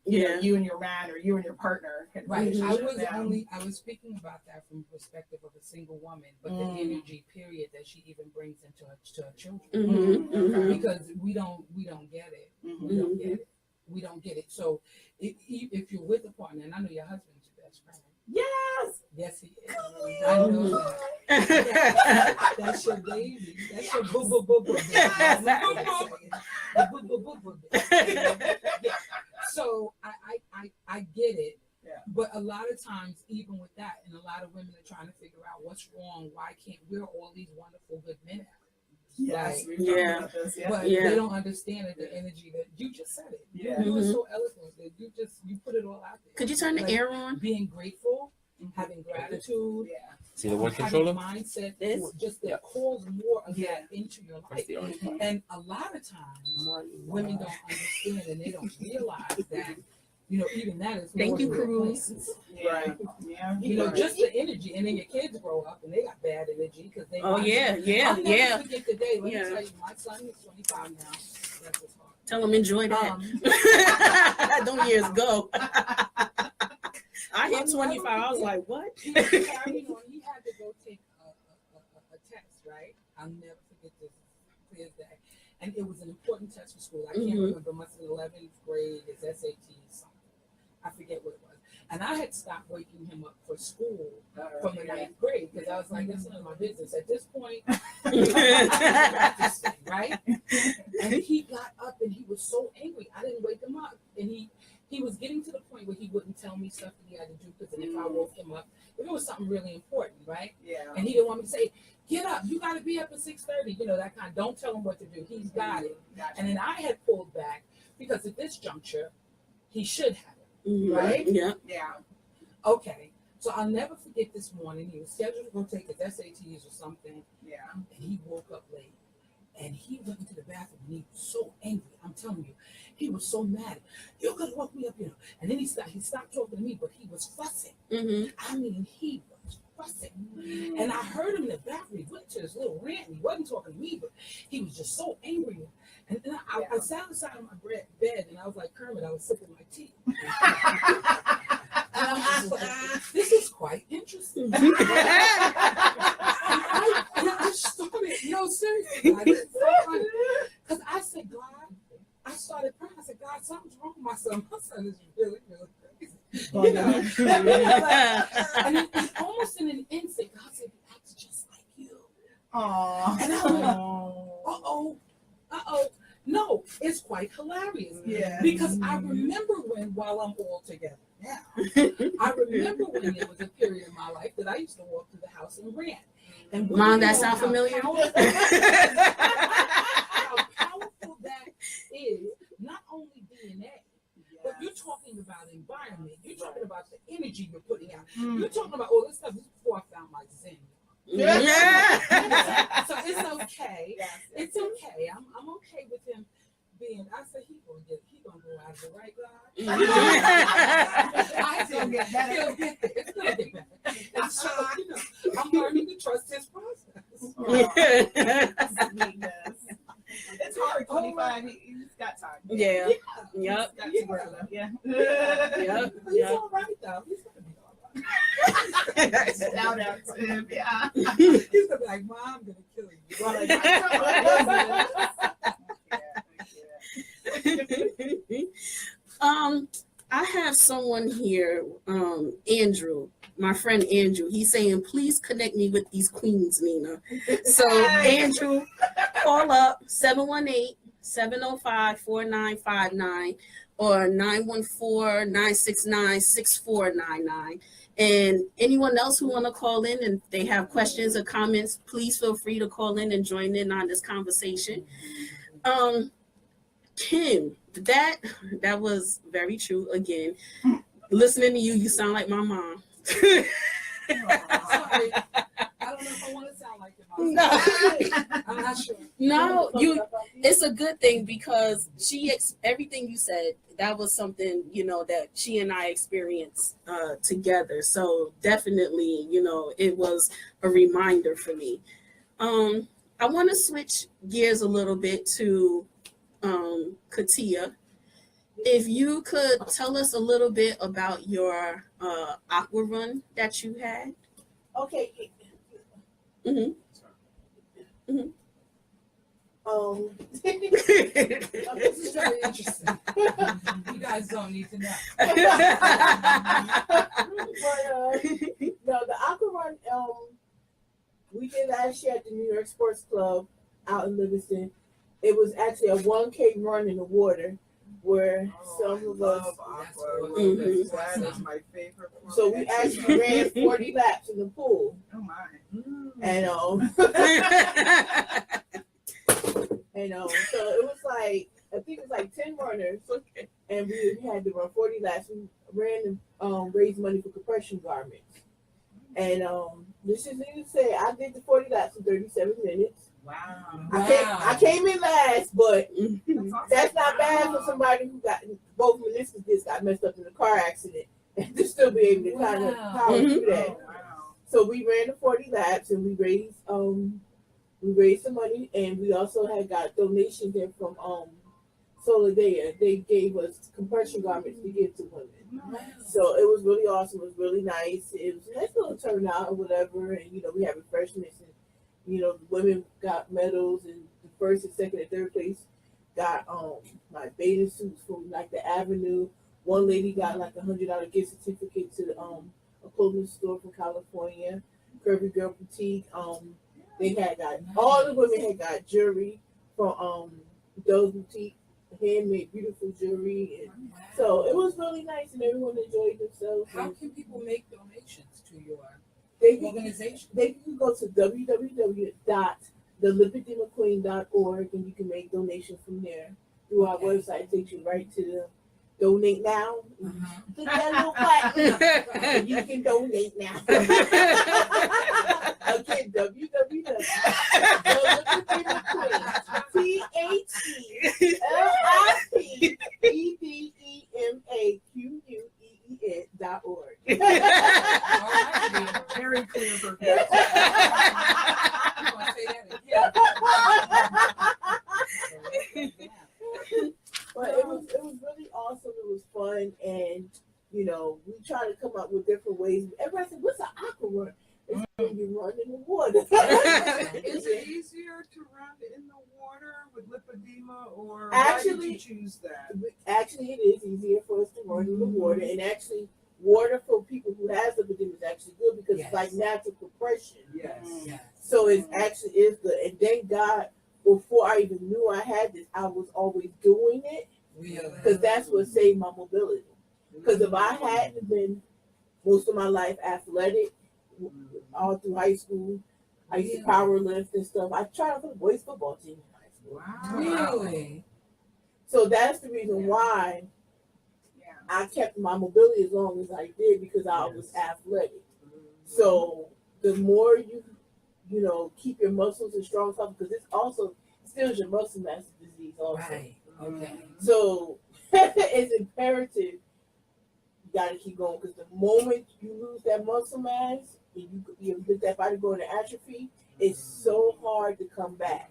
you and your man or you and your partner. Right. I was speaking about that from the perspective of a single woman, but the energy period that she even brings into her children, because we don't get it. We don't get it. So if you're with a partner, and I know your husband's your best friend. Yes, he is. I know that. That's your baby. That's your boo. So I get it. But a lot of times, even with that, and a lot of women are trying to figure out what's wrong. Why can't we're all these wonderful good men out? But they don't understand that the energy that you just said it. You were so eloquent that you put it all out there. Could you turn the air on? Being grateful, having gratitude, see the one controller mindset, just that calls more of that into your life. And a lot of times, women don't understand and they don't realize that. Even that is. Thank you, Cruz. Right. Yeah. Just the energy, and then your kids grow up and they got bad energy because they. Oh yeah. I'll never forget the day. Let me tell you, my son is 25 now. That's his heart. Tell him enjoy that. Them years go. I hit 25. I was like, what? He was carrying on. He had to go take a test, right? I'll never forget this, clear as day. And it was an important test for school. I can't remember. It must have been 11th grade. It's SAT something. I forget what it was. And I had stopped waking him up for school from the 9th grade because I was like, that's none of my business. At this point, right? And he got up and he was so angry. I didn't wake him up. And he was getting to the point where he wouldn't tell me stuff that he had to do because if I woke him up, if it was something really important, right? Yeah. And he didn't want me to say, get up, you got to be up at 6:30, that kind of, don't tell him what to do. He's got it. Gotcha. And then I had pulled back because at this juncture, he should have it, right? Yeah. Yeah. Okay. So I'll never forget this morning. He was scheduled to go take his SATs or something. Yeah. And he woke up late. And he went into the bathroom and he was so angry. I'm telling you, he was so mad. You're gonna woke me up, And then he stopped talking to me, but he was fussing. I mean, he was fussing. And I heard him in the bathroom. He went to his little rant. He wasn't talking to me, but he was just so angry. And then I sat inside of my bed and I was like Kermit. I was sipping my tea. And I was like, this is quite interesting. And I started, seriously, because I said, God, I started praying. I said, God, something's wrong with my son. My son is really, really crazy. And it almost in an instant, God said, he acts just like you. Aww. And I was like, uh-oh. No, it's quite hilarious. Yeah. Because I remember while I'm all together now, I remember when there was a period in my life that I used to walk through the house and rant. And Mom, that sound familiar? How powerful that is, not only DNA, but you're talking about environment. You're talking about the energy you're putting out. You're talking about all this stuff. This is before I found my Zen. Yeah. So it's okay. It's okay. I'm okay with him being. I said he gonna go out of the right, God. I He'll get better. He'll get there. It's gonna get better. And so I'm learning to trust his process. It's hard. 25. He's got time. Yeah. Yep. Yeah. He's all right though. He's gonna be all right. Shout out to him. Yeah. He's gonna be like, Mom, I'm gonna kill you. I have someone here, Andrew, my friend Andrew. He's saying, please connect me with these queens, Nina. So Andrew, call up 718-705-4959 or 914-969-6499. And anyone else who want to call in and they have questions or comments, please feel free to call in and join in on this conversation. Kim, that was very true. Again, listening to you, you sound like my mom. Sorry. I don't know if I want to sound like your mom. No. I'm not sure. No, it's a good thing because everything you said, that was something, that she and I experienced together. So definitely, it was a reminder for me. I want to switch gears a little bit to Katia. If you could tell us a little bit about your aqua run that you had. Okay. This is very interesting. You guys don't need to know. But no, the aqua run we did last year at the New York Sports Club out in Livingston. It was actually a 1K run in the water where some of us. That is my favorite one. So we actually ran 40 laps in the pool. Oh my. And so it was like, I think it was like 10 runners, and we had to run 40 laps. We ran to raise money for compression garments. And this is needed to say, I did the 40 laps in 37 minutes. Wow. I came in last, but that's not bad for somebody who got both meniscus discs got messed up in a car accident and to still be able to kind of power through that. Wow. So we ran the 40 laps and we raised some money, and we also had got donations in from So they gave us compression garments to give to women. So it was really awesome. It was really nice. It was a nice little turnout or whatever. And, we had refreshments. And, the women got medals. And the first and second and third place got my bathing suits from, like, the Avenue. One lady got, like, $100 gift certificate to a clothing store from California. Curvy Girl Boutique. They had got, all the women had got jewelry from Doe's Boutique. Handmade beautiful jewelry, and so it was really nice, and everyone enjoyed themselves. How can people make donations to your organization? They can go to www.thelipidemaqueen.org, and you can make donations from there through our website. It takes you right to the donate now. Click that little button, and you can donate now. Again, www.thelipidemaqueen.org. Very clear for me. But it was really awesome. It was fun, and we try to come up with different ways. Everybody said, "What's an aqua run?" It's when you run in the water. Is it easier to run in the water with lipedema, or why did you choose that? Actually, it is easier for us to run in the water, and actually, water for people who has lipedema is actually good because it's like natural compression. Yes. So it actually is good, and thank God. Before I even knew I had this, I was always doing it because that's what saved my mobility. Because if I hadn't been most of my life athletic, all through high school, I used to power lift and stuff. I tried for the boys football team in high school. Wow. Really? So that's the reason why I kept my mobility as long as I did, because I was athletic. So the more you keep your muscles as strong as possible, because it's also steals your muscle mass disease also. Right. Okay. So it's imperative you gotta keep going, because the moment you lose that muscle mass and you get that body going to atrophy, it's so hard to come back.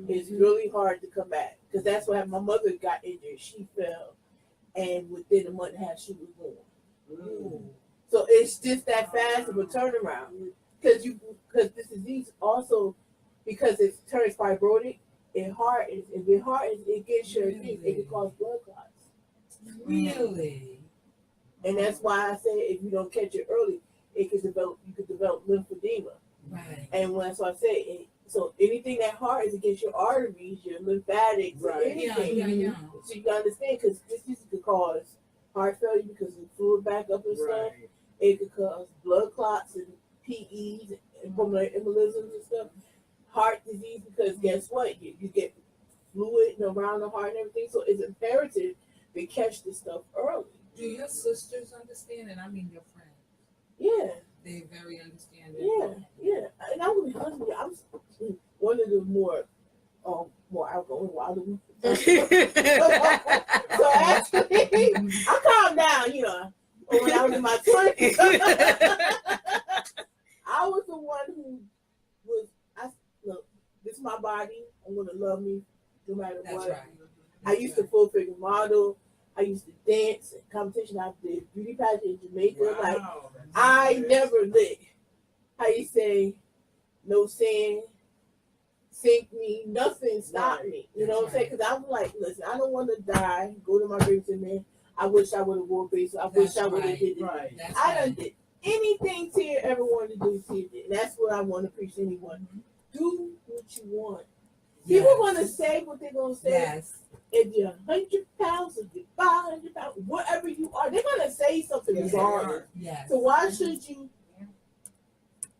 It's really hard to come back, because that's what happened. My mother got injured. She fell, and within a month and a half she was born. So it's just that fast of a turnaround. Because this disease also, because it turns fibrotic, it hardens. If it hardens, it gets your teeth. It can cause blood clots. Really? And that's why I say if you don't catch it early, you could develop lymphedema. Right. And that's why I say so anything that hardens against your arteries, your lymphatics, anything. So you gotta understand, because this could cause heart failure because of fluid backup and stuff. It could cause blood clots and PEs and pulmonary embolisms and stuff. Heart disease, because guess what? You get fluid around the heart and everything. So it's imperative to catch this stuff early. Do your sisters understand? And I mean your friends. Yeah. They very understanding. Yeah. And I would be honest with you, I'm one of the more outgoing, wilder ones. So actually, I calmed down, when I was in my 20s. I was the one who look, this is my body. I'm going to love me no matter what. Right. I used to full figure model. I used to dance in competition. I did beauty pageant in Jamaica. Wow, I never lit. How you say, no sand, sink me, nothing stopped me. You know what I'm saying? Because I'm like, listen, I don't want to die, go to my grave and say, man, I wish I would have wore face. I wish I would have did it. I done did anything Tia ever wanted to do, Tia did. And that's what I want to preach to anyone. Do what you want. People want to say what they're going to say. Yes. If you're 100 pounds, if you're 500 pounds, whatever you are, they're going to say something regardless. Yes. So why should you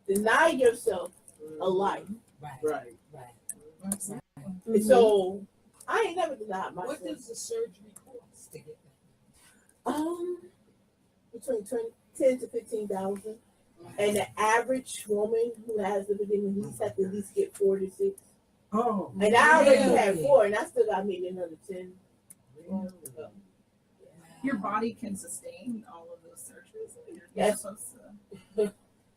deny yourself a life? Right. And so I ain't never denied myself. What does the surgery cost to get Between 10 to 15,000. And the average woman who has lipedema needs have to at least get 4 to 6. Oh. And I already had 4, and I still got maybe another 10. Your body can sustain all of those surgeries. Yes. Supposed to.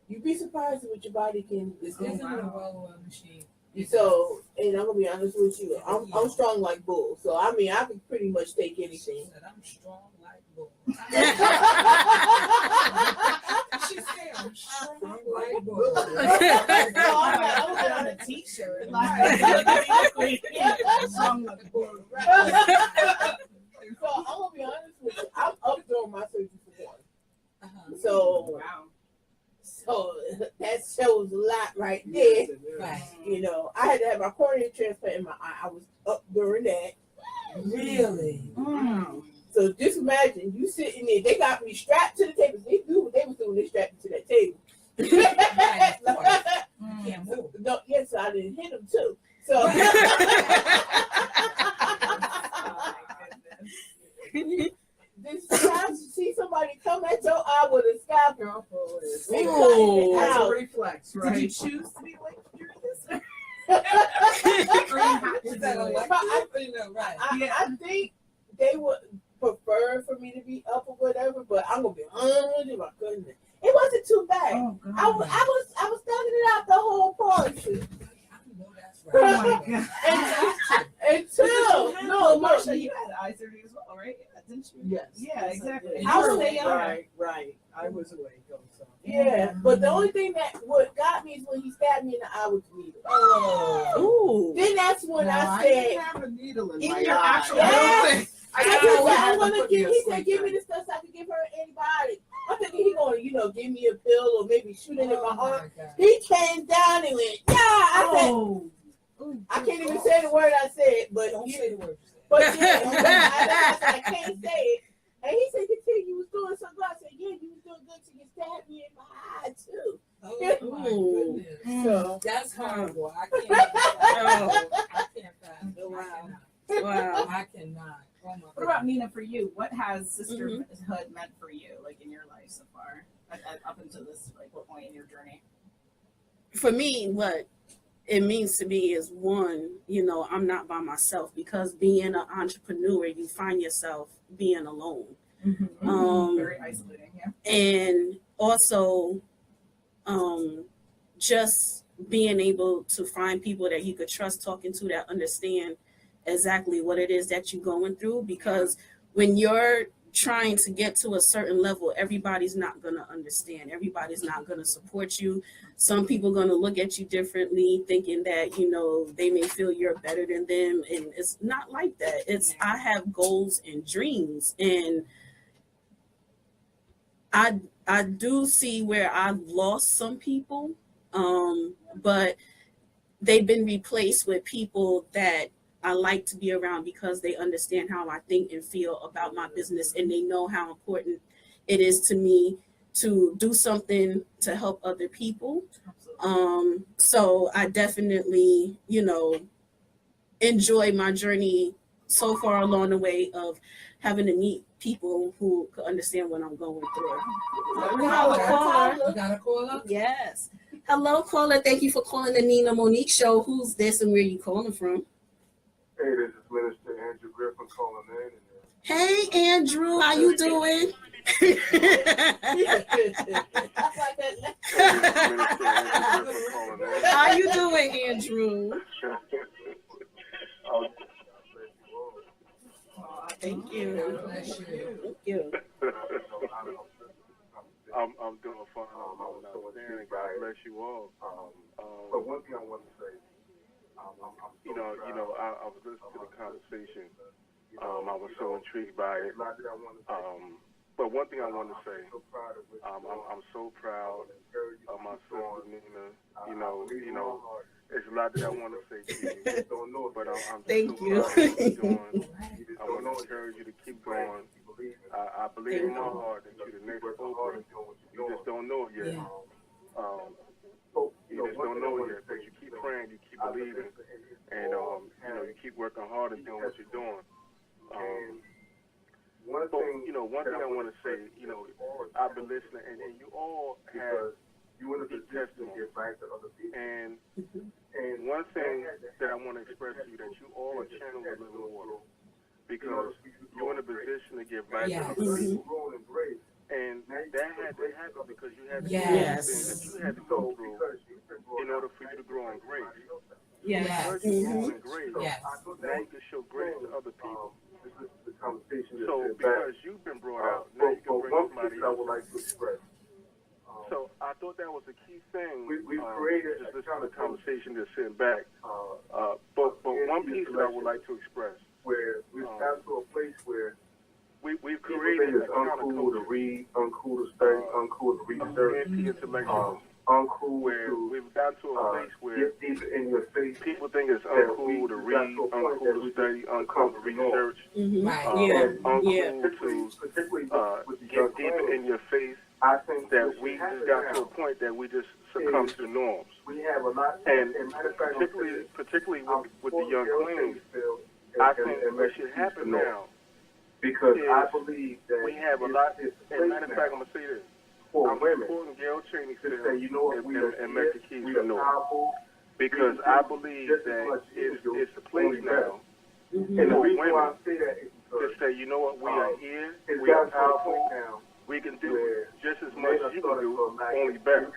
You'd be surprised what your body can. This isn't a well-oiled machine. So, and I'm gonna be honest with you, I'm strong like bull. So I mean, I can pretty much take anything. She said, I'm strong like bull. She said, I'm strong like bull. So I'm like, I'll put on a t-shirt. Strong like a bull. So I'm gonna be honest with you, I'm up during my surgery for one. So Wow. So that shows a lot right there. Right. You know, I had to have my cornea transplant in my eye. I was up during that. Really? Mm. So just imagine you sitting there. They got me strapped to the table. They knew what they was doing. They strapped me to that table. Right, of course. Can't move. No, yes, I didn't hit them too. So Oh, my goodness. this time to see somebody come at your eye with a scalpel and Ooh. cutting it That's a out. reflex, Did you right? choose to be like during this? Is that a But right. I think they would prefer for me to be up or whatever, but I'm gonna be honest with you, my goodness. It wasn't too bad. Oh, God. I was thugging it out the whole portion. Oh, my God. Until No, Marsha, you had eye surgery as well, right? Yeah, didn't you? Yes. Yeah, exactly. I was away. Right. I was awake also. yeah, but the only thing that what got me is when he stabbed me in the eye with the needle. Ooh. Then that's when Now, I I said, didn't have a needle in In my your eye. actual Yes. I He always said, had I to want to put me give. He asleep said, give me then. the stuff so I can give her an antibiotic. I'm thinking he gonna, give me a pill or maybe shoot it in my arm. He came down and went, yeah. I said, Oh. I can't even say the word I said, but Don't say the word. but yeah, I can't say it. And he said, you was doing so good. I said, yeah, you was doing good till you stabbed me in my eye too. Oh my goodness. So That's horrible. I can't. I can't fathom. Wow. I Wow. I cannot. Oh my What about Nina for you? What has sisterhood meant for you, like in your life so far, up until this point in your journey? For me, what it means to me is one, I'm not by myself, because being an entrepreneur, you find yourself being alone. Very isolating, yeah. And also just being able to find people that you could trust talking to, that understand exactly what it is that you're going through, because when you're trying to get to a certain level, everybody's not going to understand. Everybody's not going to support you. Some people are going to look at you differently, thinking that, they may feel you're better than them. And it's not like that. I have goals and dreams, and I do see where I've lost some people, but they've been replaced with people that I like to be around, because they understand how I think and feel about my business, and they know how important it is to me to do something to help other people. So I definitely, enjoy my journey so far along the way of having to meet people who could understand what I'm going through. We have a caller. You got a caller? Yes. Hello, caller. Thank you for calling the Nina Monique Show. Who's this and where you calling from? Hey, this is Minister Andrew Griffin calling in. Hey, Andrew. How you doing? How you doing, Andrew? Thank you. Bless you. Thank you. I'm doing fine. I'm outstanding. God bless you all. But one thing I want to say, I was listening to the conversation. I was so intrigued by it. But one thing I want to say, I'm so proud of my sister Nina. There's a lot that I want to say to you, but I'm just Thank so you. proud of what you're doing. I want to encourage you to keep going. I believe in my heart that you're the next Oprah. You just don't know it yet. You just don't know it yet, but you keep praying, you keep believing, and you keep working hard and doing what you're doing. One thing I want to say, I've been listening, and you all have deep testimony. And one thing that I want to express to you, that you all are channels of living water, because you're in a position to give back to other people. And that had to happen because you had to do things that you had to go through in order for you to grow in grace. Yes. First you grew in grace. Yes. Now you can show grace to other people. This is the conversation. So because you've been brought out, now you can bring somebody I else. would like to express. So I thought that was a key thing. We've created just listening to the conversation, just sitting back. But one piece that I would like to express, where we've gotten to a place where we've people created think a it's kind of uncool to culture, read, uncool to study, uncool to research, anti-intellectuals, uncool where to we've gotten to a place where get deeper in your face. people think it's uncool to read, uncool to study, uncool to research, Right. uncool to particularly with the get young deeper players. in your face, I think that what we we just have got to now a point that we just succumb to the norms. We have a lot, And matter of fact, particularly with the young queens, I I think what should happen now because is I believe that we have a lot. it's And matter of fact, I'm gonna say this: for I'm women supporting Gail Cheney to say, you know what, we are and here, Mr. Keys we for are North, powerful, because I believe just as that much it's a place only better. now And the for reason why I women say that is to because say, you know what, we are here, it's we are got to a point powerful, now we can do where just as men much are as you can starting do, to lack only better.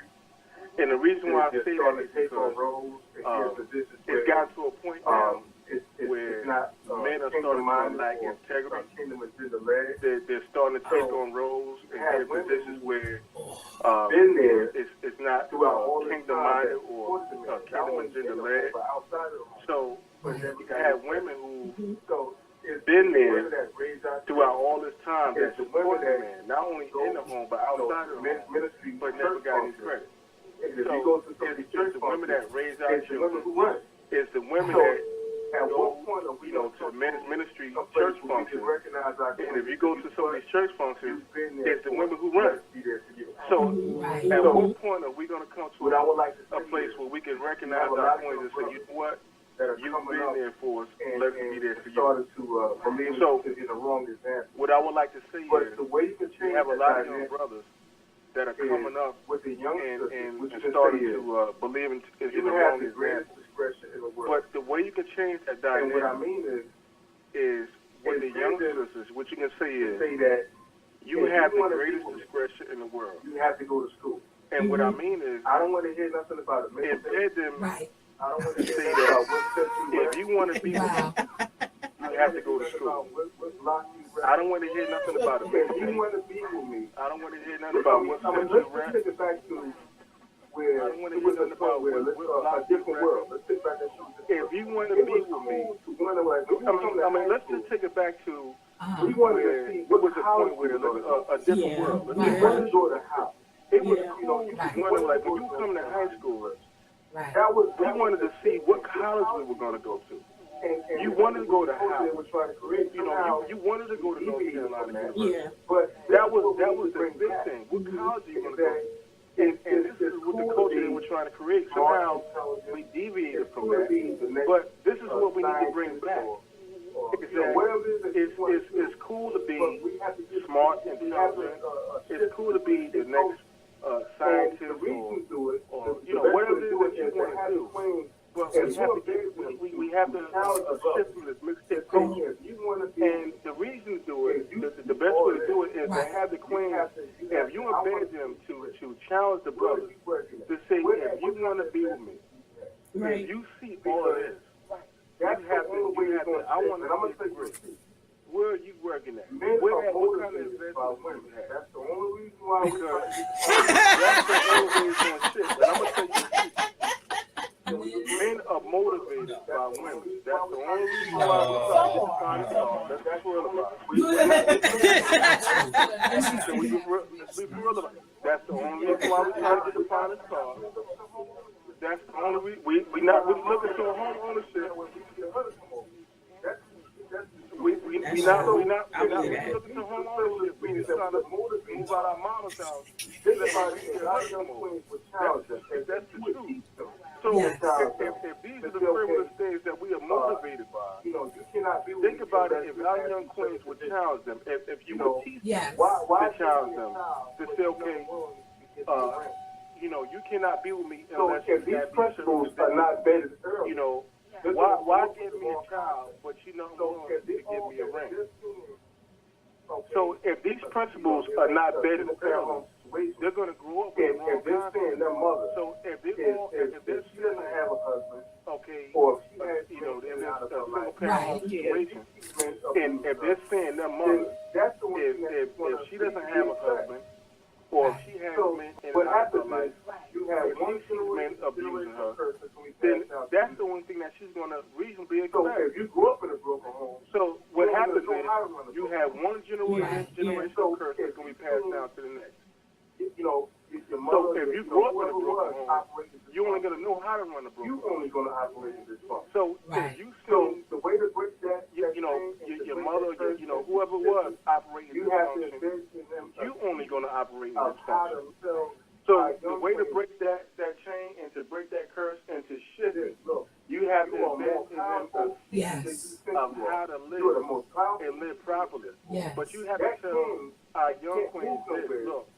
And the reason why I they're say that starting is to take on because roles and get in positions it's where gotten to a point now it's where not men are starting to lack or integrity. kingdom agenda led. They're starting to take So, on roles and have get in women positions where been there it's not throughout all this kingdom time minded that or supported the men, not kingdom only agenda in the led. home, but outside of the home. So But then we you got have women who So it's been the there women that raised our throughout children. all this time that It's the support women the that man, not only in the home but outside of the home, ministry but never church got any functions. credit. And if So you go to some of it's these church the women functions, that raise our it's the women children. who run. It's the women So, that at go, what point are we to the men's ministry a place church where we can functions. recognize our And if you go to some of these church functions, you've been there it's the for women who us. run. Be there for you. So Right. at So, what point are we going to come to what I would like to a say place is where we can we recognize have a our lot of points and say, young you know what, that are you've coming been up there for us, and let's be there for you. started to believe So, in the wrong example. What I would like to say But is the way you can we change have a that lot of young dynamic brothers that are is coming up with the young and sisters, what you can starting say is, to believe in the you have wrong the greatest example. discretion in the world. But the way you can change that And what I dynamic mean is with the it's young good sisters, what you can say to is say that you if have you the wanna be greatest with me, discretion in the world. you have to go to school. And what I mean is, I don't want to hear nothing about it. embed them, Right. I don't want to hear say nothing that about what steps you if you want to be with Wow. me, you have to go to school. What block you I don't want to hear nothing about it. If you want to be with me, I don't want to hear nothing about what steps you let's rap. take it back to where I don't want to it hear was a nothing point about where what a block different you rap. world. Let's take back that show. If you want to It be was with me, cool to wonder, like, when I mean, let's just take it back to we wanted to where see it what was a college point where we were going to go. a different Yeah. world. Let's We take it wanted back to go to house. It was, Yeah. you know, you Right. to like when you come to high school, Right. that was we wanted to see what college we were going to go to. and You wanted to go to House. Howard. They were trying to create You know, you wanted to go to North Carolina University. Yeah. but That was the big thing. What college are you going to go to? And this is what the culture they were trying to create. Somehow we deviated from that. But this is what we need to bring back. Is that it's cool to be smart, intelligent. It's cool to be the next scientist or you know, whatever it is that you want to do. But we have to shift from this mixtape culture. And the reason to do it, the best way to do it is to have the queens, if you embed them to challenge the brothers, to say, if you want to be with me, if you see all of this, you have to, I want to see where are you working at? What kind of investment do you have? That's the only reason why we Because that's the only way it's going to shift. And I'm going to tell you, men are motivated by women. That's the only reason why we're trying to get the finest car. Let's be real about it. So we be real about it. That's the only reason why we're trying to get the finest car. That's the only reason. We're not really looking to a home ownership. We're not looking to home ownership. We just trying to move out our mama's house. That's the truth. So if these are the frivolous things that we are motivated by, think about it. If our young queens would challenge them, if you would teach them to challenge them, to say, okay, you know, you cannot be with me unless you have these principles are not vetted early. You know, why give me a child, but you not willing to give me a ring? So if these principles are not vetted early, situation. They're going to grow up with the wrong If they're saying their mother, so if if she doesn't have a husband, okay, or if she has, you know, if out it's of a her single life, parent situation, and if they're saying their mother, that's the one if she doesn't have a husband, or if she has men in and out of her life, you have if one she sees men abusing her, then then that's the only thing that she's going to reasonably so expect. if you grew up in a broken home, So what you happens know is how to run a you broken have one generational curse that's going to be passed down to the next. you know, if your So mother, if you grew up in a broken home, operating you're only going to know how to run a broken you home. only going to operate in this function. So Right. if you So see, the way to break that, you know, your mother, you know, whoever it was operating in you this have to function, invest in them you only going to operate in of this how function. themselves. So the way to break that chain and to break that curse and to shift it, Look, you have to you are more invest in them powerful Yes. of how to You are the live most powerful. and live properly. Yes. But you have to That tell king our young can't queens move this: nowhere look,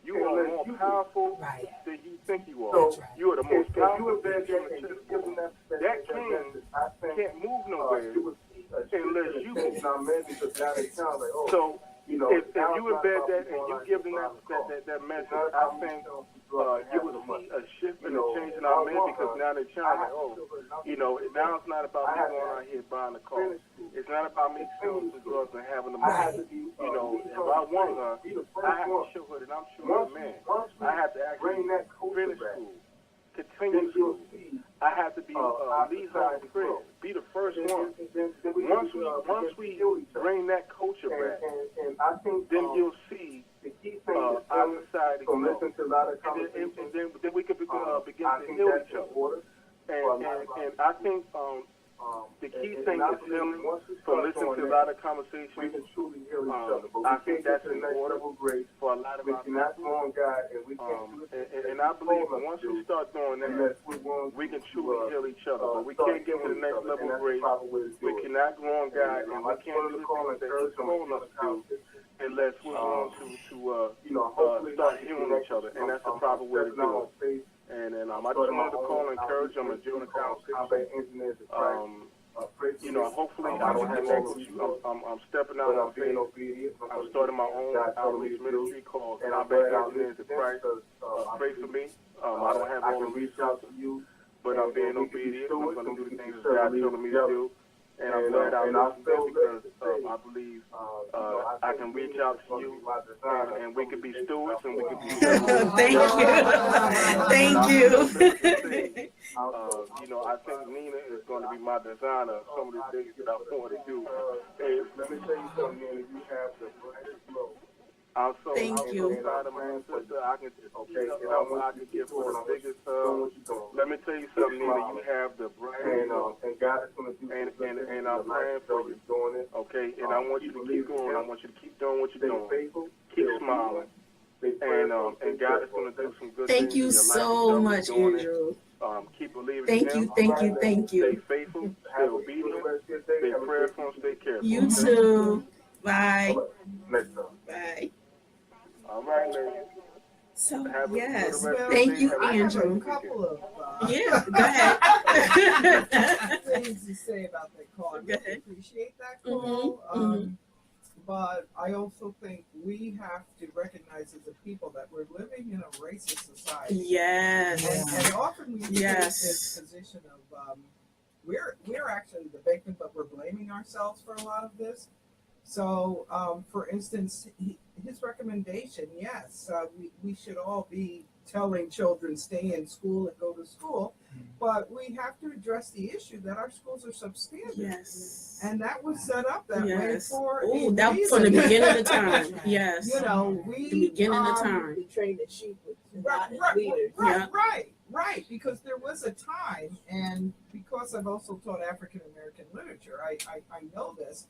you unless are more you do. powerful Right. than you think you are. So, That's right. You are the most if powerful you invest piece that on the and you give chessboard. them That king message, I think can't move nowhere you would see a shift unless in you the move. tension on men because now they sound like, oh, So you know, if now you it's not embed about that you and going you out give and them buying a car. that message, It's not I about think you going you to would see a shift and You a know, change in our I men want because her. now they're trying like, oh, you know, now it's not about me going out here buying a car. It's not about me selling some drugs and having the I money. have to be, You know, if I want her, I have to show her that I'm truly a man. I have to actually bring that culture finish back, school, continue then you'll school. see. I have to be lead her in prayer, be the first one. Once we bring that culture back, And I think then you'll see the key thing is our society from grow. listening to a lot of And conversations. then we could begin I to think heal that's each other. important. And I think the key thing is healing from listening to a lot of we conversations. can truly heal each other. But I we think can't that's get to in the next order level of grace. for a lot of We our cannot people. go on God, and we can't do it. And I believe once we start doing that, unless we want we can to, truly heal each other. But we start can't get to the healing next each other, level and of that's the grace. proper way to do We it. cannot go on God, and we I can't do the things that He's calling us to do unless we're going to start healing each other. And that's the proper way to do it. And I just wanted to call and encourage them and join the conversation. You know, hopefully I can connect with you. I'm stepping out on faith. I'm starting my own outreach ministry called Combat Engineers of Christ. Pray for me. I don't have all the resources, but I'm being obedient. I'm going to do the things that God told me to do. And I'm glad I listened because I believe I can reach out to you and we can be stewards and we can be Thank you. Thank you. You know, I think Nina is going to be my designer of some of the things that I want to do. And Let me tell you something, man. You have the brightest glow. I'm so Thank you. proud of my sister. I can I can give her the biggest let me tell you something, Nina. You have the brightest glow. And God is going to do And I'm praying for you. Okay, and I want you to keep going. I want you to keep doing what you're doing. Keep smiling. And God is going to do some good things. Thank you so much, Andrew. Keep believing. Thank in you, Him. thank you, thank Stay you. faithful. Stay obedient. Stay prayerful. And stay careful. You too. Bye. Next time. Bye. All right, ladies. So Have a yes, good rest of thank the you, day. I have Andrew. a couple of Yeah, go ahead. things to say about that call. I Go really ahead. appreciate that call. But I also think we have to recognize as a people that we're living in a racist society. Yes. And often we take Yes. this position of we're actually the victim, but we're blaming ourselves for a lot of this. So, for instance, his recommendation, yes, we should all be telling children stay in school and go to school, but we have to address the issue that our schools are substandard. Yes. And that was set up that way Yes. for Oh, a that reason. from the beginning of the time. Yes. You know, we The beginning of the time. To train the sheep with Right, not leaders. Yeah. right. Because there was a time, and because I've also taught African American literature, I know this,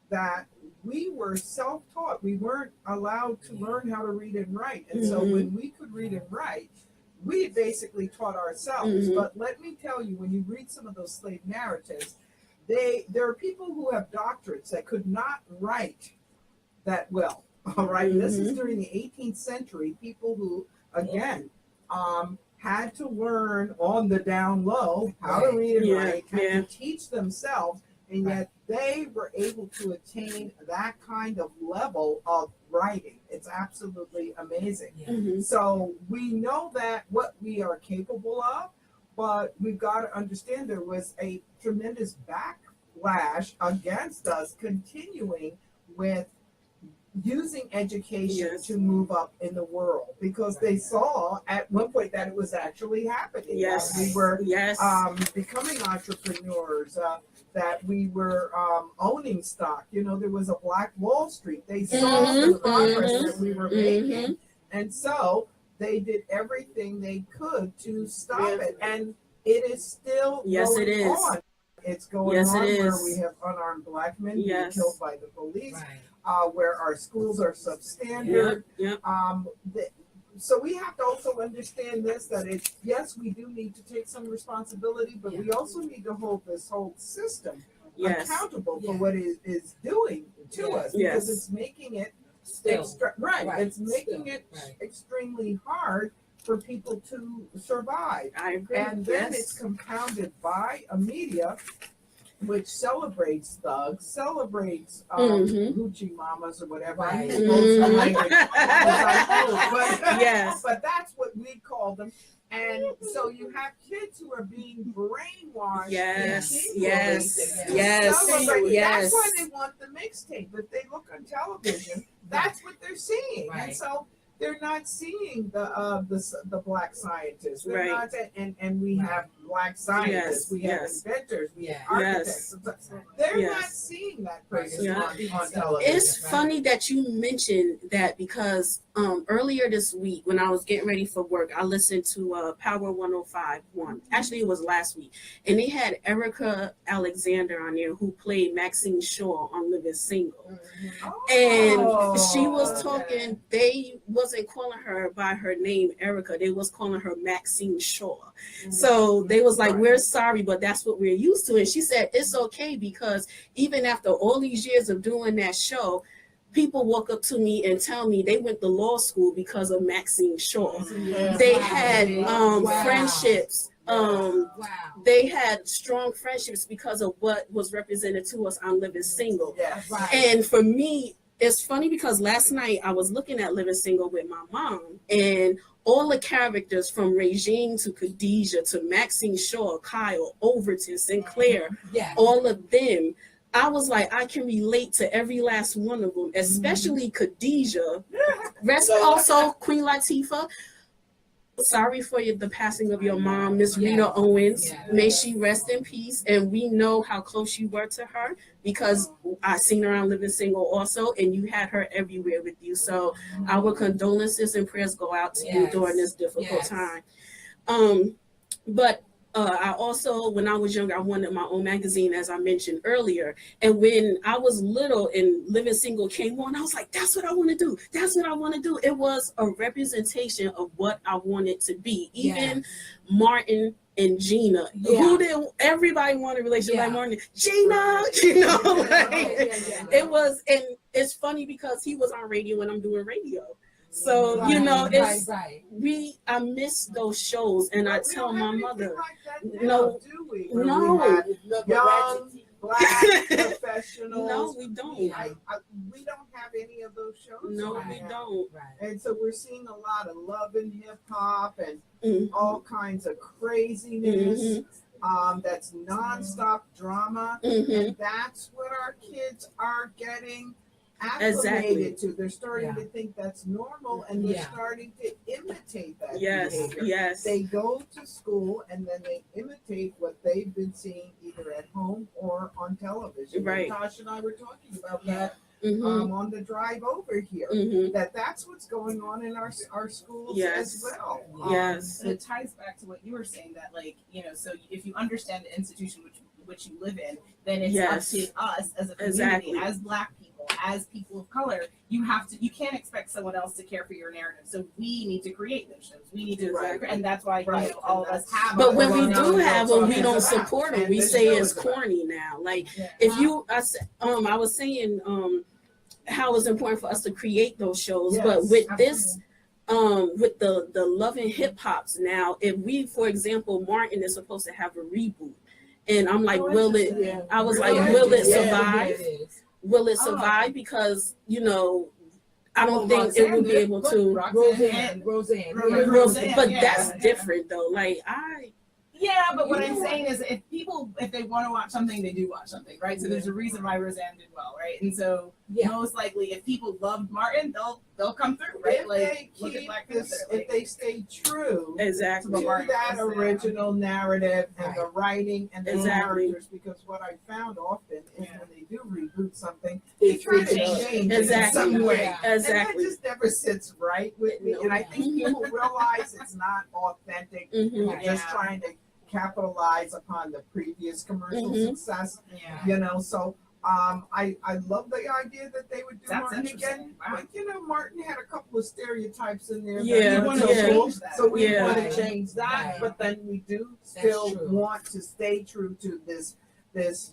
that we were self-taught. We weren't allowed to learn how to read and write. And so when we could read and write, we basically taught ourselves. But let me tell you, when you read some of those slave narratives, there are people who have doctorates that could not write that well. All right. This is during the 18th century, people who, again, had to learn on the down low how to read and write, had to teach themselves, and yet they were able to attain that kind of level of writing. It's absolutely amazing. Yeah. So we know that what we are capable of, but we've got to understand there was a tremendous backlash against us continuing with using education to move up in the world, because they saw at one point that it was actually happening. Yes. We were Yes. becoming entrepreneurs, that we were owning stock. You know, there was a Black Wall Street. They saw the progress that we were making. And so they did everything they could to stop it. And it is still going on. It's going on where we have unarmed Black men being killed by the police. Where our schools are substandard. So we have to also understand this, that it's, yes, we do need to take some responsibility, but we also need to hold this whole system accountable for what it is doing to us, because it's making it it's making it extremely hard for people to survive. I agree. And then it's compounded by a media which celebrates thugs, celebrates hoochie mamas or whatever. Right. But that's what we call them. And so you have kids who are being brainwashed. Yes. That's why they want the mixtape. If they look on television, that's what they're seeing. And so they're not seeing the Black scientists. They're not, and we have Black scientists, we have inventors, we have architects. They're not seeing that person on television. It's funny that you mentioned that, because earlier this week when I was getting ready for work, I listened to Power 105.1. Actually, it was last week, and they had Erica Alexander on there, who played Maxine Shaw on Living Single. And she was talking, they wasn't calling her by her name Erica, they was calling her Maxine Shaw. So they was like, we're sorry, but that's what we're used to. And she said it's okay, because even after all these years of doing that show, people walk up to me and tell me they went to law school because of Maxine Shaw. They had friendships. They had strong friendships because of what was represented to us on Living Single. And for me, it's funny because last night I was looking at Living Single with my mom, and all the characters from Regine to Khadijah to Maxine Shaw, Kyle, Overton, Sinclair, all of them, I was like, I can relate to every last one of them, especially Khadijah. Rest also Queen Latifah. Sorry for the passing of your mom, Miss Rita Owens. May she rest in peace. And we know how close you were to her, because I seen her on Living Single also, and you had her everywhere with you. So our condolences and prayers go out to you during this difficult time. But I also, when I was younger, I wanted my own magazine, as I mentioned earlier. And when I was little and Living Single came on, I was like, that's what I want to do. That's what I want to do. It was a representation of what I wanted to be. Even Martin and Gina, who did everybody wanted a relationship like Martin? Gina, you know, it was, and it's funny because he was on radio and I'm doing radio. So, you know, it's I miss those shows, and I tell my mother, no, young Black professionals. No, we don't. We don't have any of those shows. No, we don't. And so we're seeing a lot of love and hip hop and all kinds of craziness. That's nonstop drama, and that's what our kids are getting acclimated to. They're starting to think that's normal, and they're starting to imitate that behavior. They go to school and then they imitate what they've been seeing either at home or on television. Natasha and I were talking about that on the drive over here, that's what's going on in our schools as well. And it ties back to what you were saying, that, like, you know, so if you understand the institution which you live in, then it's up to us as a community, as Black people, as people of color. You can't expect someone else to care for your narrative. So we need to create those shows. We need to, and that's why you know, all of us have. But when we do have them, we don't support them. We say it's corny now. Like if you, I was saying how it's important for us to create those shows, but with this. With the love and hip hops now, if we, for example, Martin is supposed to have a reboot, and I'm like, will it? I was like, will it survive? Will it survive? Because, you know, I don't think it would be able to. Roseanne. But yeah. that's different though. Like Yeah, but what I'm saying is, if they want to watch something, they do watch something, right? So there's a reason why Roseanne did well, right? And so most likely, if people loved Martin, they'll come through, right? If Like they look at keep Black this, Panther, if like, they stay true exactly. to that original narrative and the writing and the characters, because what I found often is when they do reboot something, they try to change it in some way. And that just never sits right with me. And I think people realize it's not authentic. They're just trying to capitalize upon the previous commercial success. You know, so I love the idea that they would do Martin again. Wow. But you know, Martin had a couple of stereotypes in there. Yeah, that we want to change that. So we want to change that, but then we do still want to stay true to this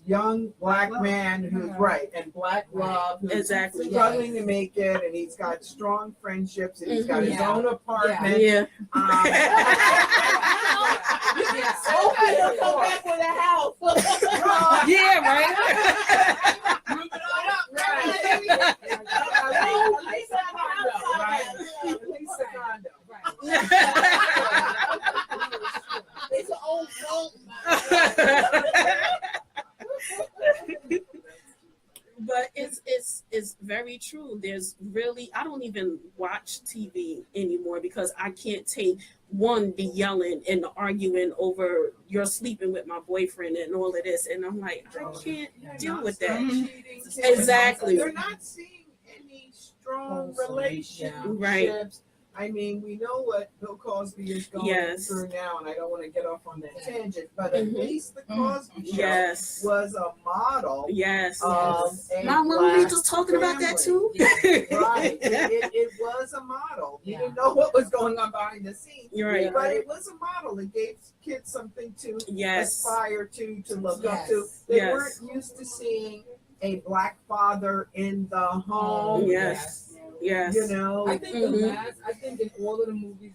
young black man who's and black love, who's struggling to make it, and he's got strong friendships, and he's got his own apartment. Hopefully he'll come back with a house. Right. Move it on up, right? At least a condo. It's an old phone. But it's very true. There's really, I don't even watch TV anymore because I can't take the yelling and the arguing over you're sleeping with my boyfriend and all of this, and I'm like, I can't deal with that. Exactly. They're not seeing any strong relationships. I mean, we know what Bill Cosby is going through now, and I don't want to get off on that tangent, but at least the Cosby Show was a model of a My mom was just talking about that too. Right. It was a model. You didn't know what was going on behind the scenes. Right. But it was a model. It gave kids something to aspire to look up to. They weren't used to seeing a black father in the home. Yes. You know, I think I think in all of the movies,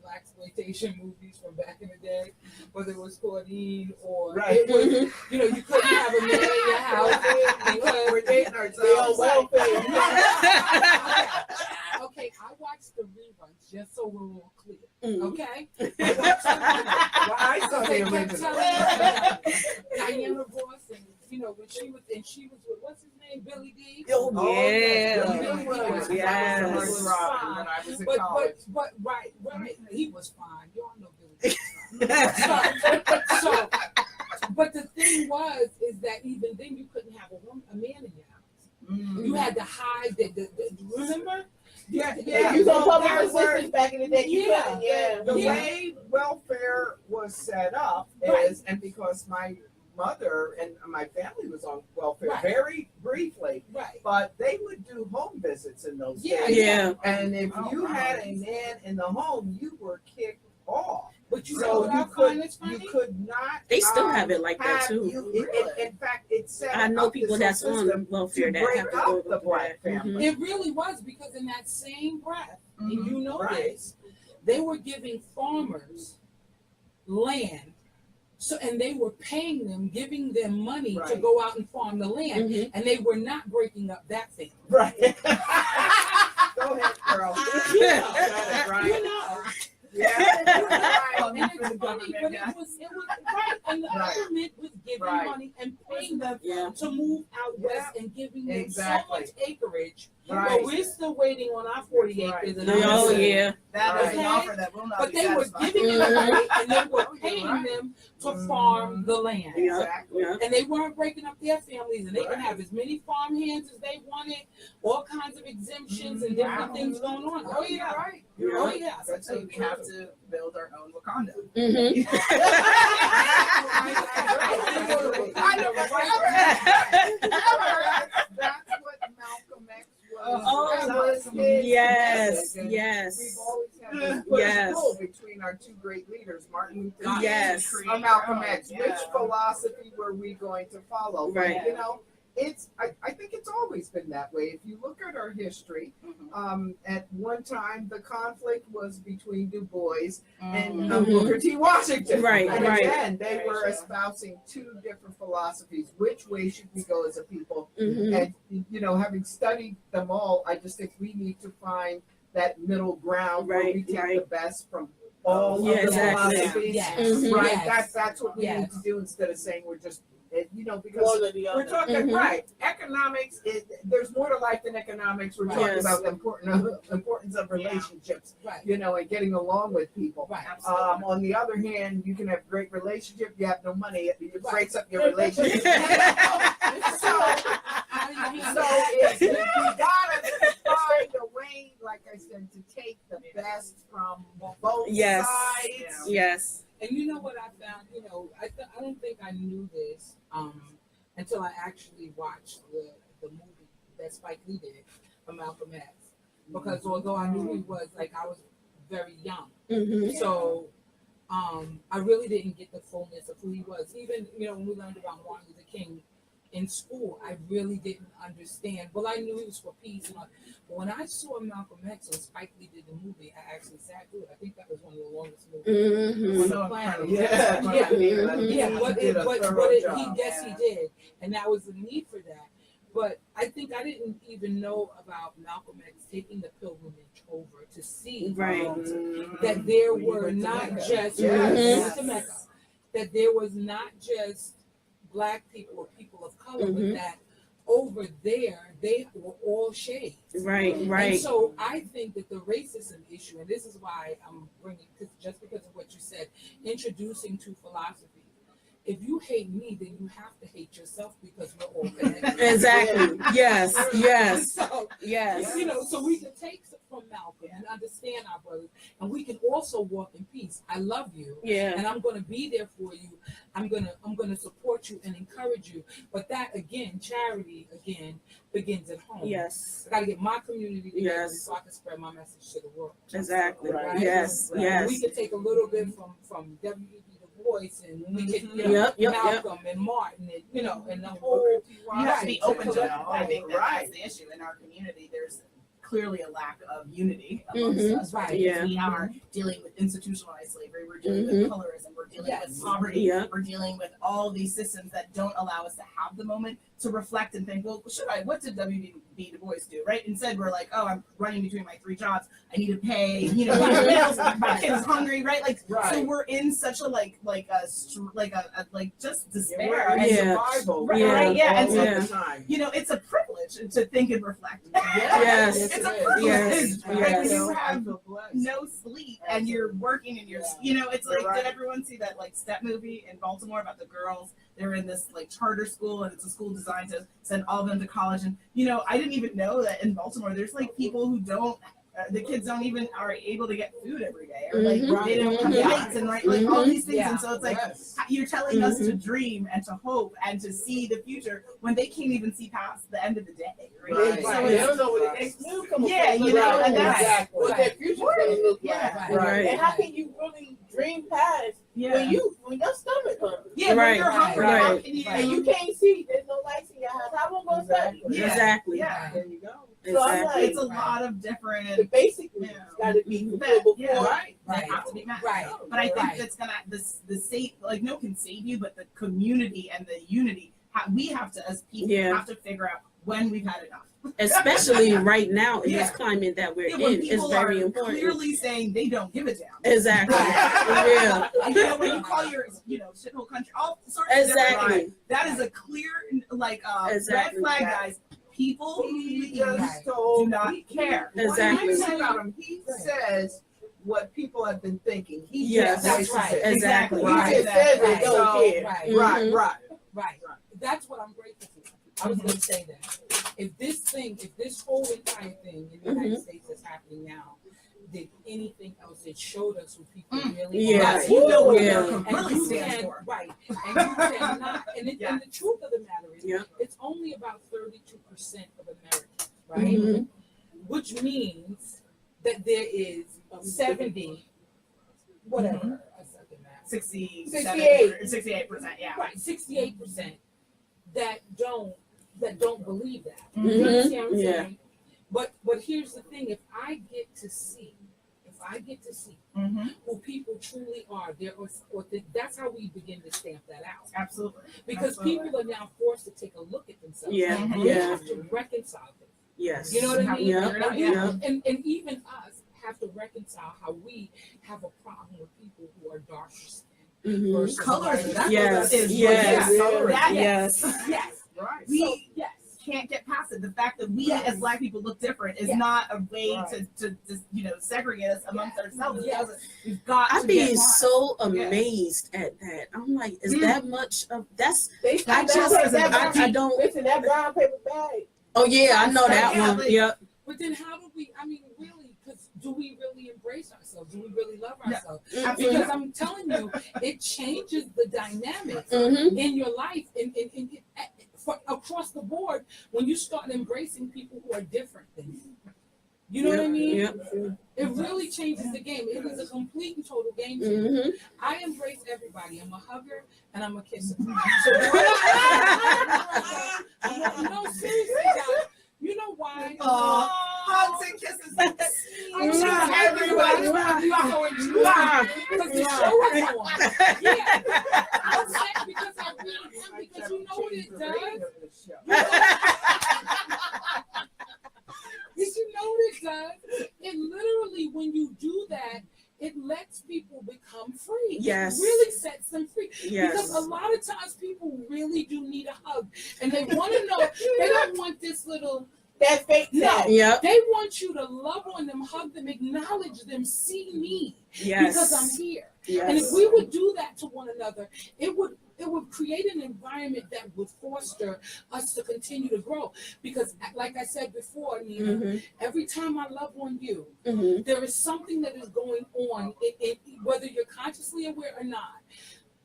black exploitation movies from back in the day, whether it was Claudine or it was, you couldn't have a man in your house because we're dating ourselves. Okay, I watched the reruns just so we're all clear. Okay, I saw the original. Diana Ross and when she was with what's his name, Billy D. But he was fine. Y'all know Billy D. But the thing is that even then you couldn't have a man in your house. You had to hide the remember? You saw public assistance back in the day. The way welfare was set up is, and because my mother and my family was on welfare very briefly, but they would do home visits in those days. And if you had a man in the home, you were kicked off. But you could not. They still have it like that too. In fact, it's set I know up people that's on welfare that have to go the black family. It really was, because in that same breath, and you know this, they were giving farmers land. So, and they were paying them, giving them money to go out and farm the land, and they were not breaking up that family. Right. Go ahead, girl. And it's funny, but it was right, and the government was giving money and paying them to move out west and giving them so much acreage. But we're still waiting on our 40 acres. And that is an offer that will not but be they were satisfied. giving them away, and they were paying them to farm the land. And they weren't breaking up their families, and they could have as many farm hands as they wanted, all kinds of exemptions and different things going on. Oh yeah, right. Oh yeah. That's why we have to build our own Wakanda. That's what Malcolm X was. Yes. We've always had this push-pull between our two great leaders, Martin Luther King and Malcolm X. Which philosophy were we going to follow? Right. I think it's always been that way. If you look at our history, at one time the conflict was between Du Bois and Booker T. Washington. Right, and right. again, they were espousing two different philosophies. Which way should we go as a people? And having studied them all, I just think we need to find that middle ground where we take the best from all of the philosophies. Right. That's what we need to do instead of saying we're just because we're talking economics. There's more to life than economics. We're talking about the importance of relationships, and getting along with people. On the other hand, you can have great relationship, you have no money, it breaks up your relationship. So we gotta find a way, like I said, to take the best from both sides. Yes. And you know what I found? I don't think I knew this until I actually watched the movie that Spike Lee did for Malcolm X. Because although I knew he was, I was very young. So I really didn't get the fullness of who he was. Even, when we learned about Martin Luther King in school, I really didn't understand. Well, I knew he was for peace and all. But when I saw Malcolm X and Spike Lee did the movie, I actually sat through it. I think that was one of the longest movies on the planet. He did, and that was the need for that. But I think I didn't even know about Malcolm X taking the pilgrimage over to see that there were not just that there was not just Black people or people of color, but that over there they were all shades. Right. And so I think that the racism issue, and this is why I'm bringing, just because of what you said, introducing two philosophies. If you hate me, then you have to hate yourself because we're all connected. Exactly. Yes. So, so we can take from Malcolm and understand our brothers, and we can also walk in peace. I love you, and I'm going to be there for you. I'm gonna support you and encourage you. But that again, charity again begins at home. Yes. I got to get my community together so I can spread my message to the world. Exactly. Right? Yes. We can take a little bit from W.E.B. Du Bois, and we can Malcolm and Martin, and and the whole. You have to be open to that. I think that's the issue in our community. There's clearly a lack of unity amongst us, right? Because we are dealing with institutionalized slavery, we're dealing with colorism, we're dealing with poverty, we're dealing with all these systems that don't allow us to have the moment to reflect and think, well, what did W.B. Du Bois do, right? Instead, we're like, oh, I'm running between my 3 jobs, I need to pay, my bills, my kid is hungry, right? So we're in such a just despair and survival, right? And so it's a privilege to think and reflect. It's a privilege. When you have no sleep and you're working and you're, it's like, did everyone see that Step movie in Baltimore about the girls? They're in this charter school, and it's a school designed to send all of them to college. And I didn't even know that in Baltimore there's people who don't. The kids don't even are able to get food every day, or they don't have lights and all these things. And so it's you're telling us to dream and to hope and to see the future when they can't even see past the end of the day. Right? So they don't know what it takes. And that's what their future's gonna look like. Right. And how can you really dream past when your stomach hungry? When you're hungry, and you can't see. There's no lights in your house. How am I gonna study? Exactly. There you go. So I'm like, it's a lot of different. The basic needs got to be fulfilled before. They have to be met. But I think that's gonna the save, no one can save you, but the community and the unity. We have to, as people, have to figure out when we've had enough. Especially right now in this climate that we're in, is very important. Clearly saying they don't give a damn. Exactly. When you call your shithole country, all sorts of different, that is a clear red flag, guys. People he just told do not care. Exactly. About him. He says what people have been thinking. He that's right. Exactly. He just says they don't care. Right. That's what I'm grateful for. I was going to say that. If this whole entire thing in the United States is happening now, did anything else, it showed us who people really are. You know what really stands for. Right. And you cannot, and the truth of the matter is, it's only about 32% of Americans, right? Which means that there is 70, whatever, 68%, Right, 68% that don't believe that. You understand what I'm saying? But here's the thing: if I get to see who people truly are, that's how we begin to stamp that out. Absolutely. Because people are now forced to take a look at themselves. Yeah. And they have to reconcile them. Yes. You know what I mean? Yeah. And even us have to reconcile how we have a problem with people who are darker skinned versus Colors. Yes. Right. We can't get past it. The fact that we as Black people look different is not a way to segregate us amongst ourselves. We've got. I'd be so amazed at that. I'm like, is that much of that's? I don't. Listen, that brown paper bag. Oh yeah, I know that one. Yep. But then how do we? I mean, really? Because do we really embrace ourselves? Do we really love ourselves? Because I'm telling you, it changes the dynamics in your life, across the board when you start embracing people who are different than you. You know what I mean? It really changes the game. It is a complete and total game changer. I embrace everybody. I'm a hugger and I'm a kisser. So no, seriously, guys. You know why? Hugs and kisses. Everybody. Because the show is on. Yeah. I'm saying because I really am, because you know what it does? Did you know what it does? It literally, when you do that, it lets people become free. Yes. It really sets them free. Yes. Because a lot of times people really do need a hug. And they want to know, they don't want this little, that fake. No. Yep. They want you to love on them, hug them, acknowledge them, see me. Yes. Because I'm here. Yes. And if we would do that to one another, it would create an environment that would foster us to continue to grow. Because like I said before, Nina, every time I love on you, there is something that is going on, whether you're consciously aware or not.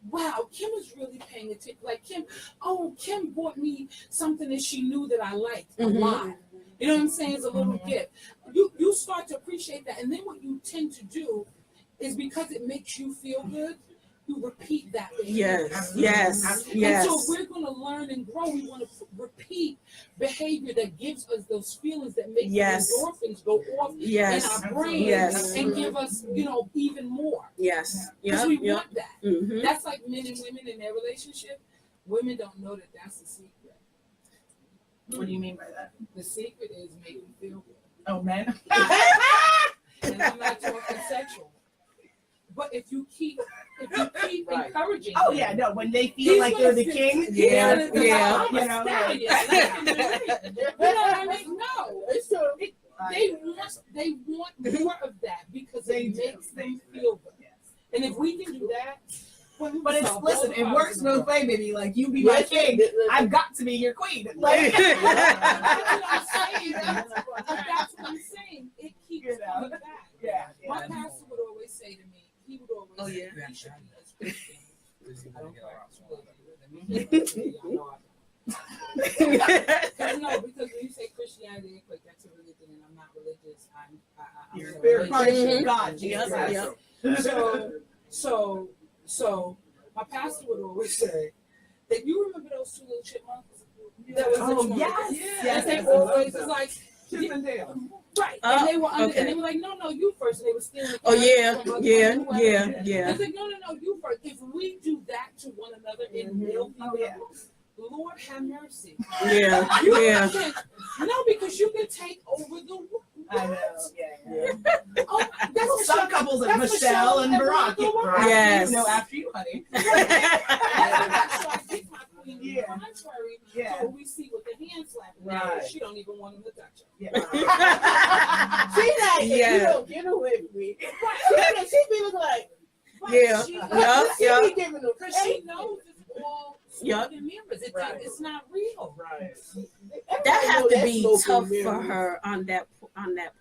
Wow, Kim is really paying attention. Like Kim bought me something that she knew that I liked a lot. You know what I'm saying? It's a little gift. You start to appreciate that. And then what you tend to do is, because it makes you feel good, you repeat that behavior. Yes. And so if we're going to learn and grow, we want to repeat behavior that gives us those feelings that make the endorphins go off in our brain and give us, even more. Yes. Because we want that. That's like men and women in their relationship. Women don't know that that's the secret. What do you mean by that? The secret is making you feel good. Oh, men. And I'm not talking sexual. But if you keep encouraging, when they feel like they're the king, you know what I mean? No, it's true. They want more of that because it makes them feel good. And if we can do that, but it works both ways, baby. Like, you be my king, I've got to be your queen. Like, that's what I'm saying. It keeps coming back. My pastor would always say to me, he would always say, we should be as Christians. I don't practice religion. No, because when you say Christianity, like, that's a religion, and I'm not religious. I'm God. So my pastor would always say that, you remember those two little chipmunks? Yes. They always was like, right. And they were under, and they were like, no, you first. And they were stealing. Yeah. It's like, no, you first. If we do that to one another in real people, Lord have mercy. No, because you can take over the world. I know. That's some couples like Michelle and Barack. Yes. After you, honey. Contrary to what we see with the hand slapping. Right. She don't even want him to touch her. See that? You don't get away with me. She be looking like. She knows it's all smoke and mirrors. It's not real. Right. That have to be tough for her on that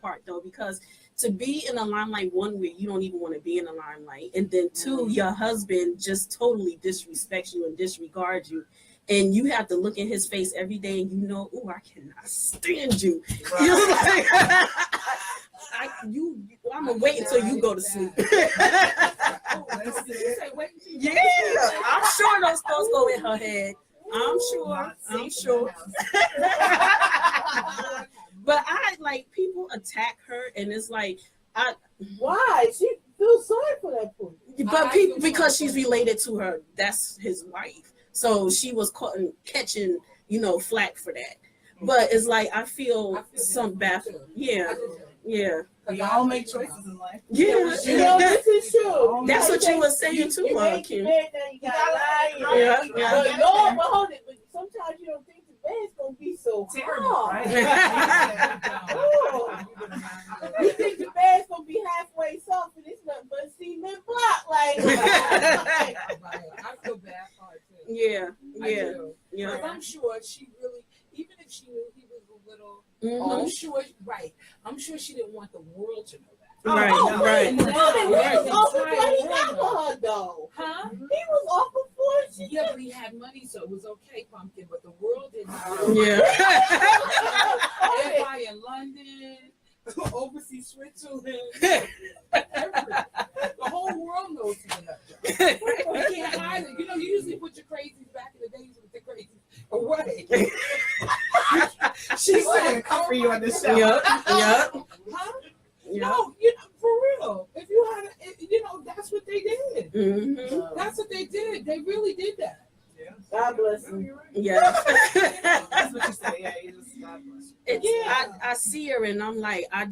part, though, because to be in the limelight, one, where you don't even want to be in the limelight, and then two, your husband just totally disrespects you and disregards you, and you have to look in his face every day, and you know, oh, I cannot stand you. Right. I'm gonna wait until you go to sleep. I'm sure those thoughts go in her head. I'm sure. But I like people attack her, and it's like Why? She feels sorry for that person. but people because she's related to her. That's his wife, so she was catching flack for that. But it's like I feel some bad. Yeah. We all make choices in life. Yeah. This is true. That's what you were saying too, Kim. You gotta lie. Yeah. But no, but hold it. But sometimes you don't think the bed's gonna be so Terrible, hard. right? Oh. You think the bed's gonna be halfway soft, and it's nothing but cement block. Like, I feel bad for her too. Yeah. Because I'm sure she really, even if she knew he was a little, Mhm. I'm sure she didn't want the world to know that. Right. He was off before he got for her, though. Huh? He was off before she. Yeah, but he had money, so it was okay, Pumpkin. But the world didn't know. Yeah. Everybody in London, overseas Switzerland, everything. The whole world knows he's a nut job. You can't hide it. You usually put your crazies back in the days with the crazies away. She's going to cover you on this show. Yep. Huh? Yep. No, for real. If you had, that's what they did. Mm-hmm. That's what they did. They really did that. God bless him. Yeah. That's what you say. Yeah, you just God bless you. I see her and I'm like, I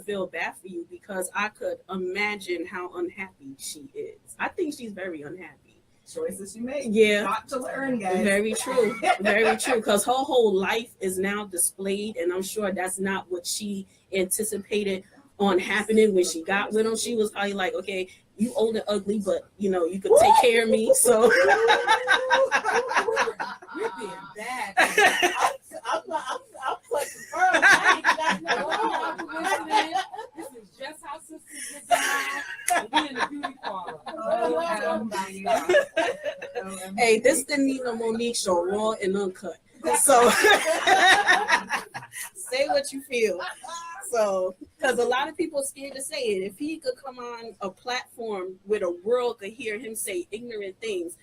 feel bad for you because I could imagine how unhappy she is. I think she's very unhappy. Choices you make. Yeah. Not to learn, guys. Very true. Very true. Because her whole life is now displayed, and I'm sure that's not what she anticipated on happening when she got with him. She was probably like, okay, you old and ugly, but you could take care of me. So You're being bad. I'm fucking firm. I ain't got no Listening. This is just how sisters get down. We in the beauty parlor. hey, this didn't need no Monique show, raw and uncut. So say what you feel. So, because a lot of people are scared to say it. If he could come on a platform where the world could hear him say ignorant things,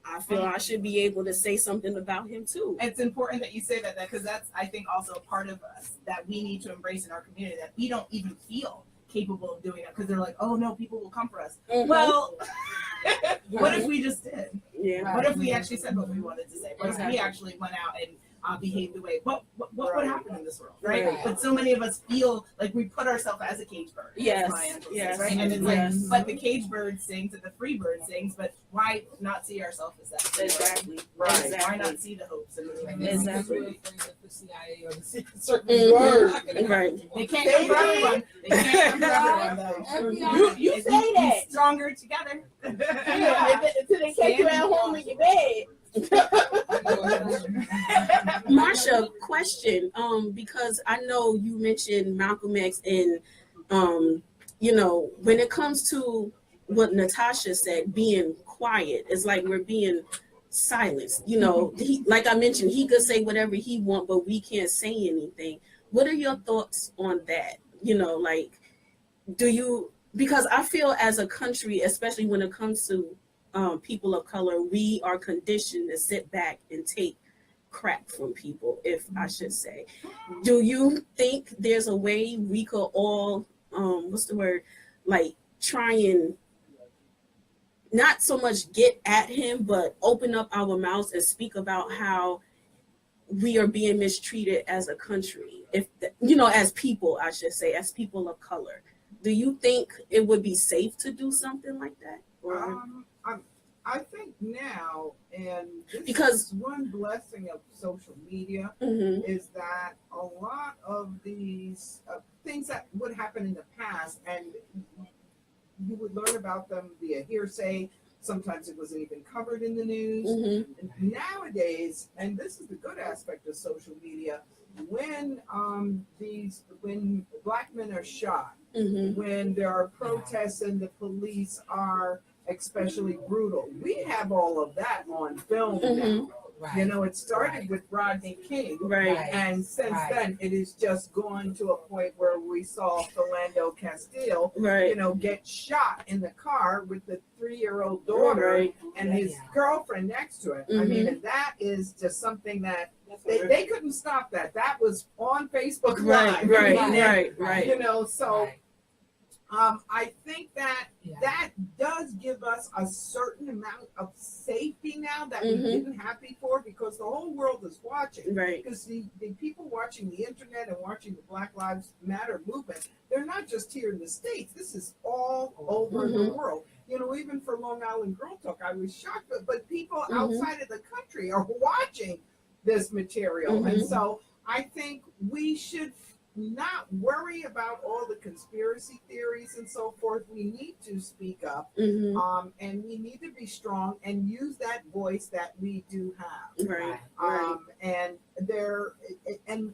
I feel I should be able to say something about him too. It's important that you say that because that's, I think, also a part of us that we need to embrace in our community, that we don't even feel capable of doing it because they're like, oh no, people will come for us. Mm-hmm. Well, what if we just did? Yeah. What if we actually said what we wanted to say? What if we actually went out and behave the way? What would happen in this world, right? But so many of us feel like we put ourselves as a cage bird. Yes. Yes. Right. And it's like, but the cage bird sings and the free bird sings. But why not see ourselves as that? Exactly. Right. Exactly. Why not see the hopes and the dreams? Exactly. Really afraid that the CIA or the Secret Service Right. They can't come for everyone. They can't come for everyone, though. You say that. Stronger together. Yeah, until they catch you at home in your bed. Marcia, question. Because I know you mentioned Malcolm X and when it comes to what Natasha said, being quiet, it's like we're being silenced. Like I mentioned, he could say whatever he wants, but we can't say anything. What are your thoughts on that? Because I feel as a country, especially when it comes to people of color, we are conditioned to sit back and take crap from people, if I should say. Do you think there's a way we could all, try and not so much get at him, but open up our mouths and speak about how we are being mistreated as a country, as people, I should say, as people of color? Do you think it would be safe to do something like that? I think now, and because is one blessing of social media, mm-hmm. is that a lot of these things that would happen in the past, and you would learn about them via hearsay. Sometimes it wasn't even covered in the news. Mm-hmm. Nowadays, and this is the good aspect of social media, when black men are shot, Mm-hmm. when there are protests and the police are especially brutal, we have all of that on film Mm-hmm. now. Right. It started with Rodney King, right? And since then, it has just gone to a point where we saw Philando Castile, right? Get shot in the car with the 3-year-old daughter, right. and his girlfriend next to it. Mm-hmm. I mean, and that is just something that They couldn't stop that. That was on Facebook Right, Live. right. You know, so Right. I think that that does give us a certain amount of safety now that we didn't have before, because the whole world is watching. Right. Because the people watching the internet and watching the Black Lives Matter movement, they're not just here in the States. This is all over the world. You know, even for Long Island Girl Talk, I was shocked, but people outside of the country are watching this material. And so I think we should not worry about all the conspiracy theories and so forth. We need to speak up, and we need to be strong and use that voice that we do have. Right. And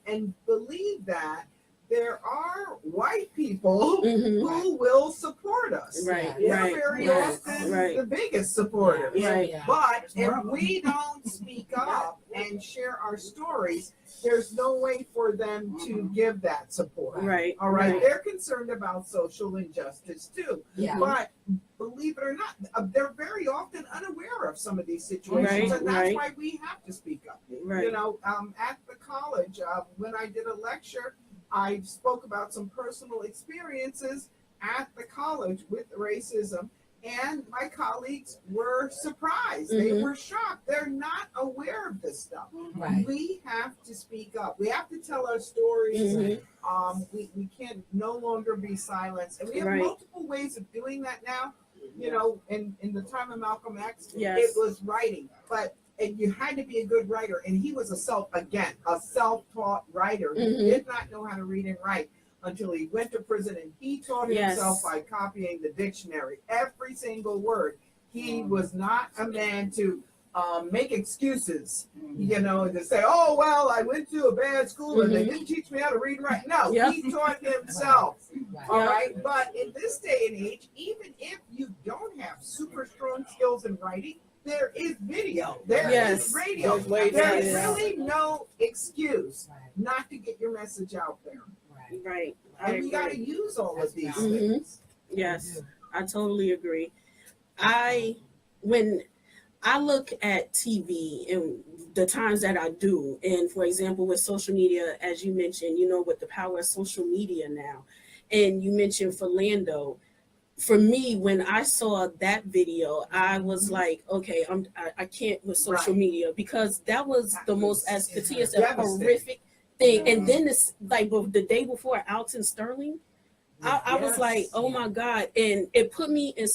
and believe that there are white people who will support us. Right. They're very often the biggest supporters. Right. But if we don't speak up and share our stories, there's no way for them to give that support. Right. All right. They're concerned about social injustice too. Yeah. But believe it or not, they're very often unaware of some of these situations. And that's why we have to speak up. Right. You know, at the college, when I did a lecture, I spoke about some personal experiences at the college with racism, and my colleagues were surprised. They were shocked. They're not aware of this stuff. Right. We have to speak up. We have to tell our stories. We can't no longer be silenced. And we have multiple ways of doing that now. You know, in the time of Malcolm X, it was writing. And you had to be a good writer. And he was a self-taught writer. He did not know how to read and write until he went to prison, and he taught himself by copying the dictionary, every single word. He was not a man to make excuses, you know, to say, oh, well, I went to a bad school and they didn't teach me how to read and write. No, he taught himself. All right. But in this day and age, even if you don't have super strong skills in writing, there is video, there is radio. There's really no excuse not to get your message out there. Right. And we got to use all of these things. Yes, I totally agree. When I look at TV and the times that I do, and for example, with social media, as you mentioned, you know, with the power of social media now, and you mentioned Philando. For me, when I saw that video, I was like, okay, I can't with social media, because that was the most, as Katia said, horrific thing. And then it's like the day before Alton Sterling, I was like, oh my God. And it put me in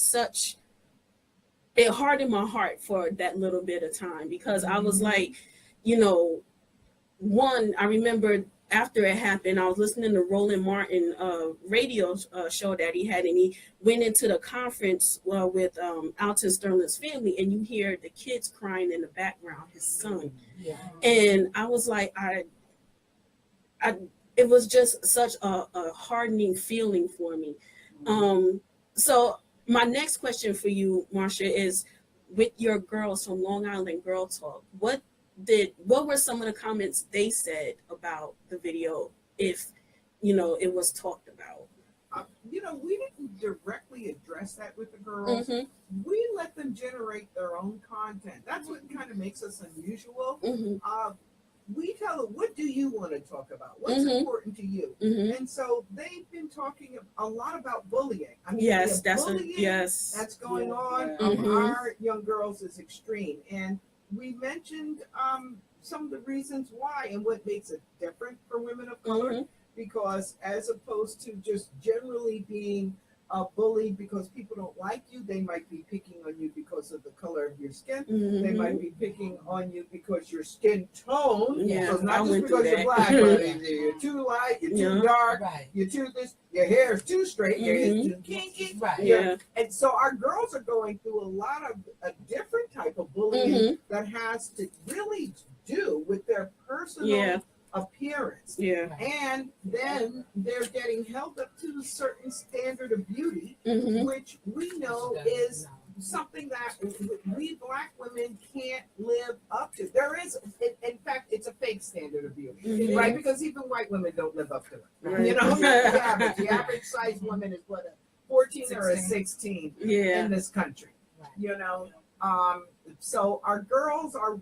it hardened my heart for that little bit of time, because I was like, you know, I remember after it happened, I was listening to Roland Martin radio show that he had, and he went into the conference with Alton Sterling's family, and you hear the kids crying in the background, his son. And I was like, it was just such a hardening feeling for me. So my next question for you, Marcia, is with your girls from Long Island Girl Talk, what were some of the comments they said about the video, if you know it was talked about? You know, we didn't directly address that with the girls. We let them generate their own content. That's what kind of makes us unusual. We tell them, what do you want to talk about? What's important to you? And so they've been talking a lot about bullying. I mean, bullying that's going on our young girls is extreme. And we mentioned some of the reasons why and what makes it different for women of color, because as opposed to just generally being bullied because people don't like you, they might be picking on you because of the color of your skin. They might be picking on you because your skin tone. So not just because you're black, but you're too light, you're too dark, you're too this, your hair is too straight, your hair is too kinky. And so our girls are going through a lot of a different type of bullying that has to really do with their personal appearance. And then they're getting held up to a certain standard of beauty, which we know is something that we Black women can't live up to. There is, in fact, it's a fake standard of beauty, right? Because even white women don't live up to it. You know, the average size woman is what, a 14 or a 16 in this country. You know, so our girls are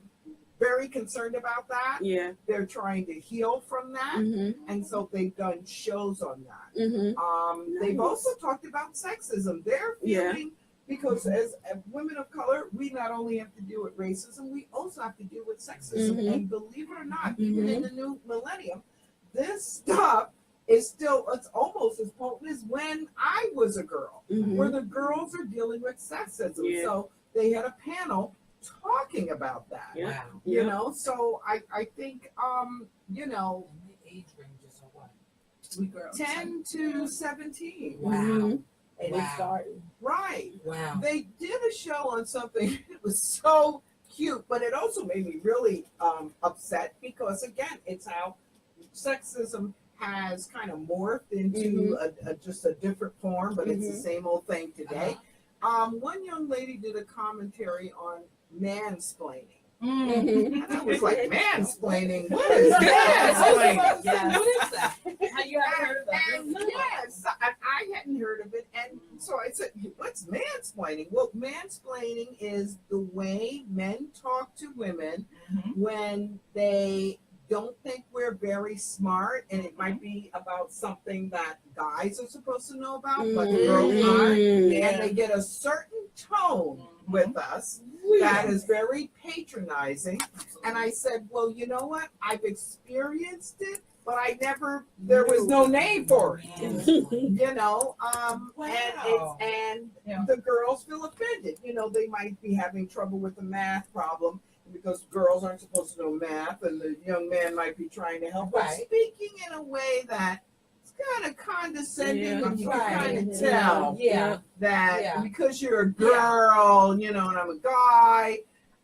very concerned about that. Yeah. They're trying to heal from that. And so they've done shows on that. They've also talked about sexism. They're feeling, because as women of color, we not only have to deal with racism, we also have to deal with sexism. And believe it or not, even in the new millennium, this stuff is still, it's almost as potent as when I was a girl, where the girls are dealing with sexism. So they had a panel talking about that. Wow. You know, so I think, you know, And the age ranges are what? We girls. 10 to 17. Wow. And Wow. it started. Right. Wow. They did a show on something that was so cute, but it also made me really upset because, again, it's how sexism has kind of morphed into just a different form, but it's the same old thing today. One young lady did a commentary on mansplaining. And I was like, mansplaining? What is mansplaining? Yes. What is that? How you haven't heard of that? And yes, I hadn't heard of it. And so I said, what's mansplaining? Well, mansplaining is the way men talk to women when they don't think we're very smart, and it might be about something that guys are supposed to know about, but girls aren't. And they get a certain tone with us that is very patronizing. And I said, well, you know what? I've experienced it, but I never, there was no name for it. You know, and the girls feel offended. You know, they might be having trouble with the math problem because girls aren't supposed to know math, and the young man might be trying to help, but speaking in a way that it's kind of condescending, and you can kind of tell that because you're a girl, you know, and I'm a guy.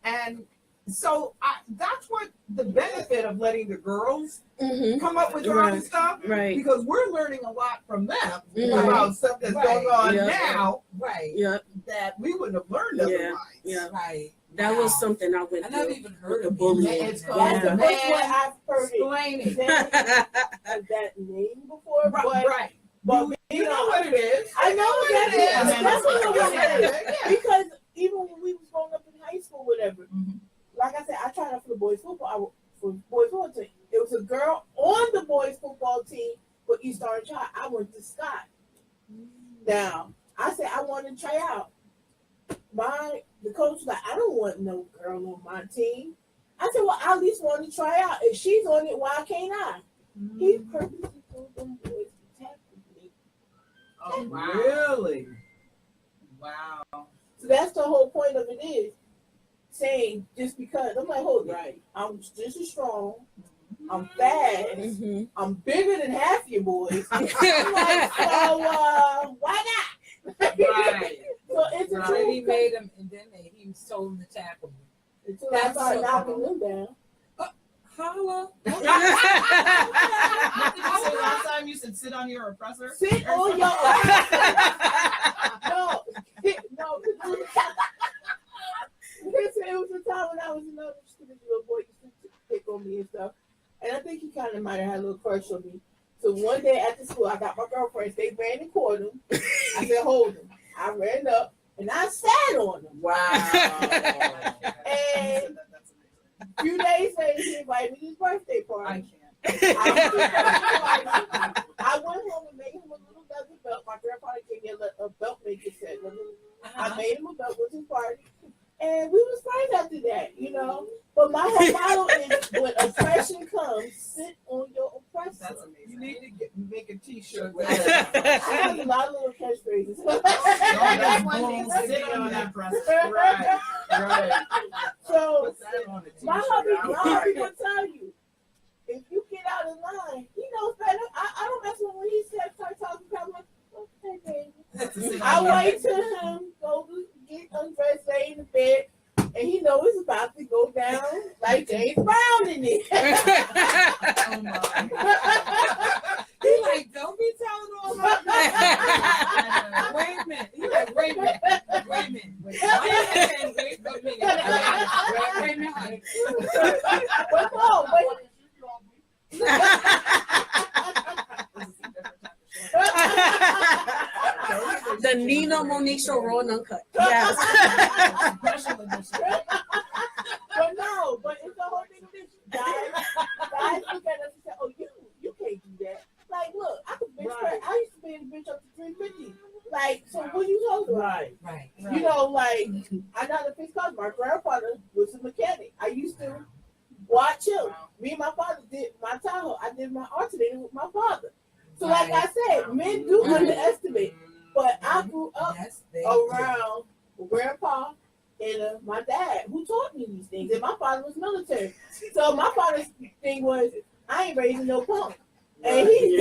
And so that's what the benefit of letting the girls come up with their own stuff, because we're learning a lot from them about stuff that's going on now that we wouldn't have learned otherwise. Right. That was something I went I through. never even heard of bullying. It's called I've heard Explaining. that name before, but you know what it is. I know what it is. That's what it is. Because even when we was growing up in high school, whatever, like I said, I tried out for the boys football. For boys football team, there was a girl on the boys football team for East Orange High. I went to Scott. Now I said I wanted to try out. The coach was like, I don't want no girl on my team. I said, well, I at least want to try out. If she's on it, why can't I? He purposely told them boys to tackle me. Oh, wow. Really? Wow. So that's the whole point of it, is saying just because I'm like, hold it. I'm just as strong. I'm fast. I'm bigger than half your boys. I'm like, so why not? Right. So it's a Then he made him, and then he told him to tackle me. Until I started knocking them down. Holla. What did you say last time? You said sit on your oppressor? Sit on your oppressor. No. It was a time when I was in another school, a boy used to pick on me and stuff. And I think he kind of might have had a little crush on me. So one day after school, I got my girlfriends. They ran and caught him. I said, hold him. I ran up and I sat on him. Wow. And a few days later, he invited me to his birthday party. I can't. I went home and made him a little leather belt. My grandpa gave me a belt maker set. I made him a belt with his party. And we was friends after that, you know. But my whole motto is when oppression comes, sit on your oppressor. That's amazing. You need to make a t-shirt I have a lot of little catchphrases. That's one thing. Sit on that oppressor. Right. So Put that on a my t-shirt. hubby will tell you, if you get out of line, he knows better. I don't mess with when he said start talking about, I'm like, okay, baby. I wait till him go to get undressed, lay in the bed, and he knows it's about to go down like James Brown in it. Oh my. He like, don't be telling all my business. Wait a minute. He like, wait a minute. But no, The Nina Monique show raw and uncut. Yes. Special edition. but no, but it's a like, so what are you talking about? Right. You know, like, I know the fixed cars. My grandfather was a mechanic. I used to watch him. Me and my father did my Tahoe. I did my alternator with my father. So, like I said, men do underestimate. But I grew up around grandpa and my dad, who taught me these things. And my father was military. So my father's thing was, I ain't raising no punk. And he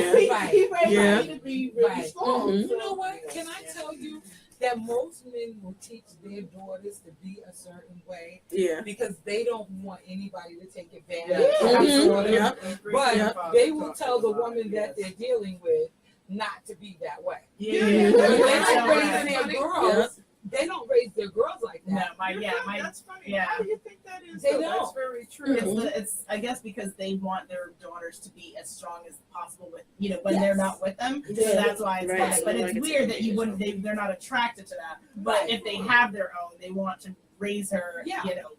raised me to be really strong. You know what? Can I tell you that most men will teach their daughters to be a certain way because they don't want anybody to take advantage of them. But they will tell the woman that they're dealing with not to be that way. When they don't raise their girls, they don't raise their girls like that. That's funny. Yeah. How do you think that is? They don't. That's very true. It's I guess because they want their daughters to be as strong as possible with when they're not with them. So that's why it's funny. But it's weird that you wouldn't. They're not attracted to that. But if they have their own, they want to raise her.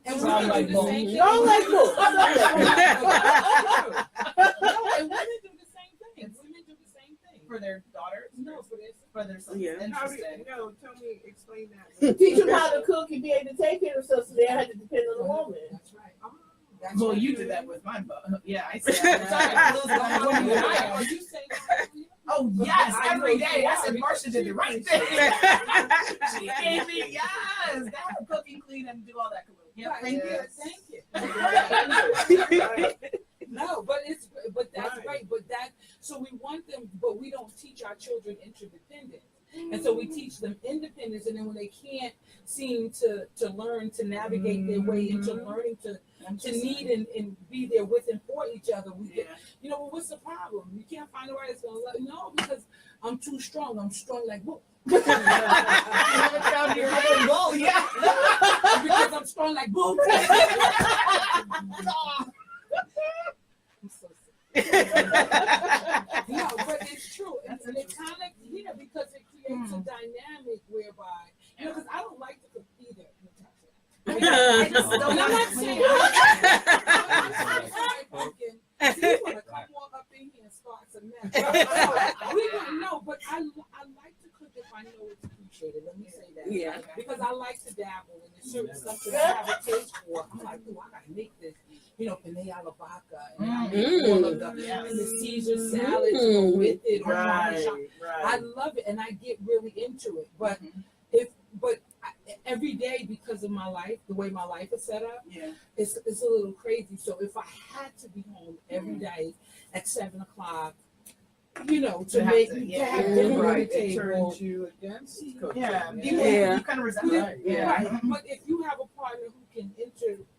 And strong women like do the bull. same thing. Strong like bull. And women do the same thing. Women do the same thing For their daughters? No, for their sons. Yeah. Interesting. No, tell me, explain that. Teach them how to cook and be able to take care of themselves so they don't have to depend on the woman. That's right. Well, you did that with my book. Yeah, I said that. Did you say that? Oh, yes, every day. I said Marcia did the right thing. She gave me, yes, that cooking, clean, and do all that. Thank you. No, but that's right. But so we want them, but we don't teach our children interdependence. And so we teach them independence, and then when they can't seem to learn to navigate their way into learning to need and be there with and for each other, we get, well, what's the problem? You can't find a way that's gonna love you. No, because I'm too strong. I'm strong like whoa. Because I'm strong like boom. I'm so sick. No, but it's true. And it kind of, because it creates a dynamic whereby, because I don't like to cook either, Natasha. I just don't. I'm not saying you want to come on up in here and start some mess. We don't know, but I like to cook if I know it's appreciated. Let me say that. Yeah. Because I like to dabble and there's certain stuff that I have a taste for. I'm like, oh, I gotta make this. Penne alla vodka and all of the Caesar salad to go with it. I love it and I get really into it. But every day, because of my life, the way my life is set up, it's a little crazy. So if I had to be home every day at 7:00, to have dinner on the table, turns you against cooking. You kind of resent that. Right. But if you have a partner who can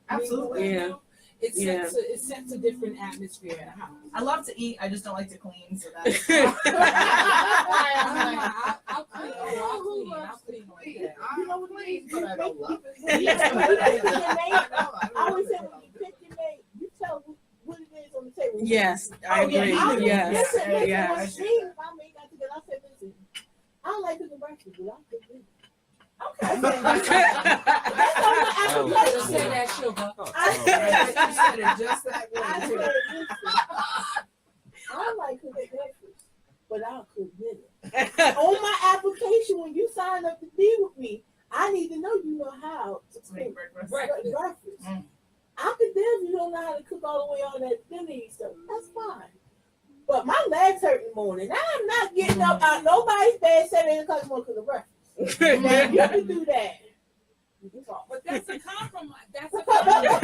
absolutely. It sets a different atmosphere in the house. I love to eat. I just don't like to clean. So that's. I'll clean. You know what it is? But I don't love I always say when you pick your mate, you tell what it is on the table. Yes, I agree. Yes. Listen, when Yes. me and my mate got together, I said, listen, I don't like cooking breakfast, but I'll cook dinner. Okay. That's on my application. Say that, sugar. I said it just that way. I said, listen, I don't like cooking breakfast, but I'll cook dinner. On my application, when you sign up to be with me, I need to know you know how to cook breakfast. I could tell if you don't know how to cook all the way on that dinner stuff. That's fine. But my legs hurt in the morning. I'm not getting up out nobody's bed 7, 8 o'clock in the morning to cook breakfast. Now, you can do that. But that's a compromise. That's a compromise.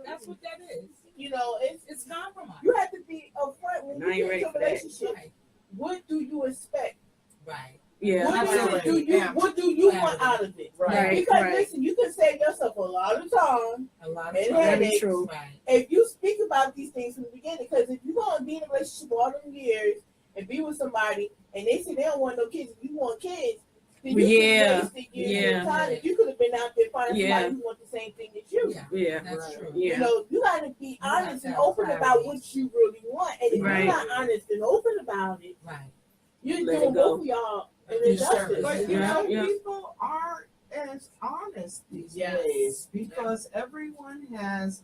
That's what that is. It's compromise. You have to be upfront when you get into a relationship. Right. What do you expect? Right. Yeah. What do you want out of it? Right. Because listen, you can save yourself a lot of time. Very true. Right. If you speak about these things from the beginning, because if you're going to be in a relationship all them years and be with somebody and they say they don't want no kids, if you want kids, then you you could have been out there finding somebody who wants the same thing as you. Yeah. That's true. Yeah. You got to be honest and open about what you really want. And if you're not honest and open about it, you're doing both of y'all an injustice. But people aren't as honest these days because everyone has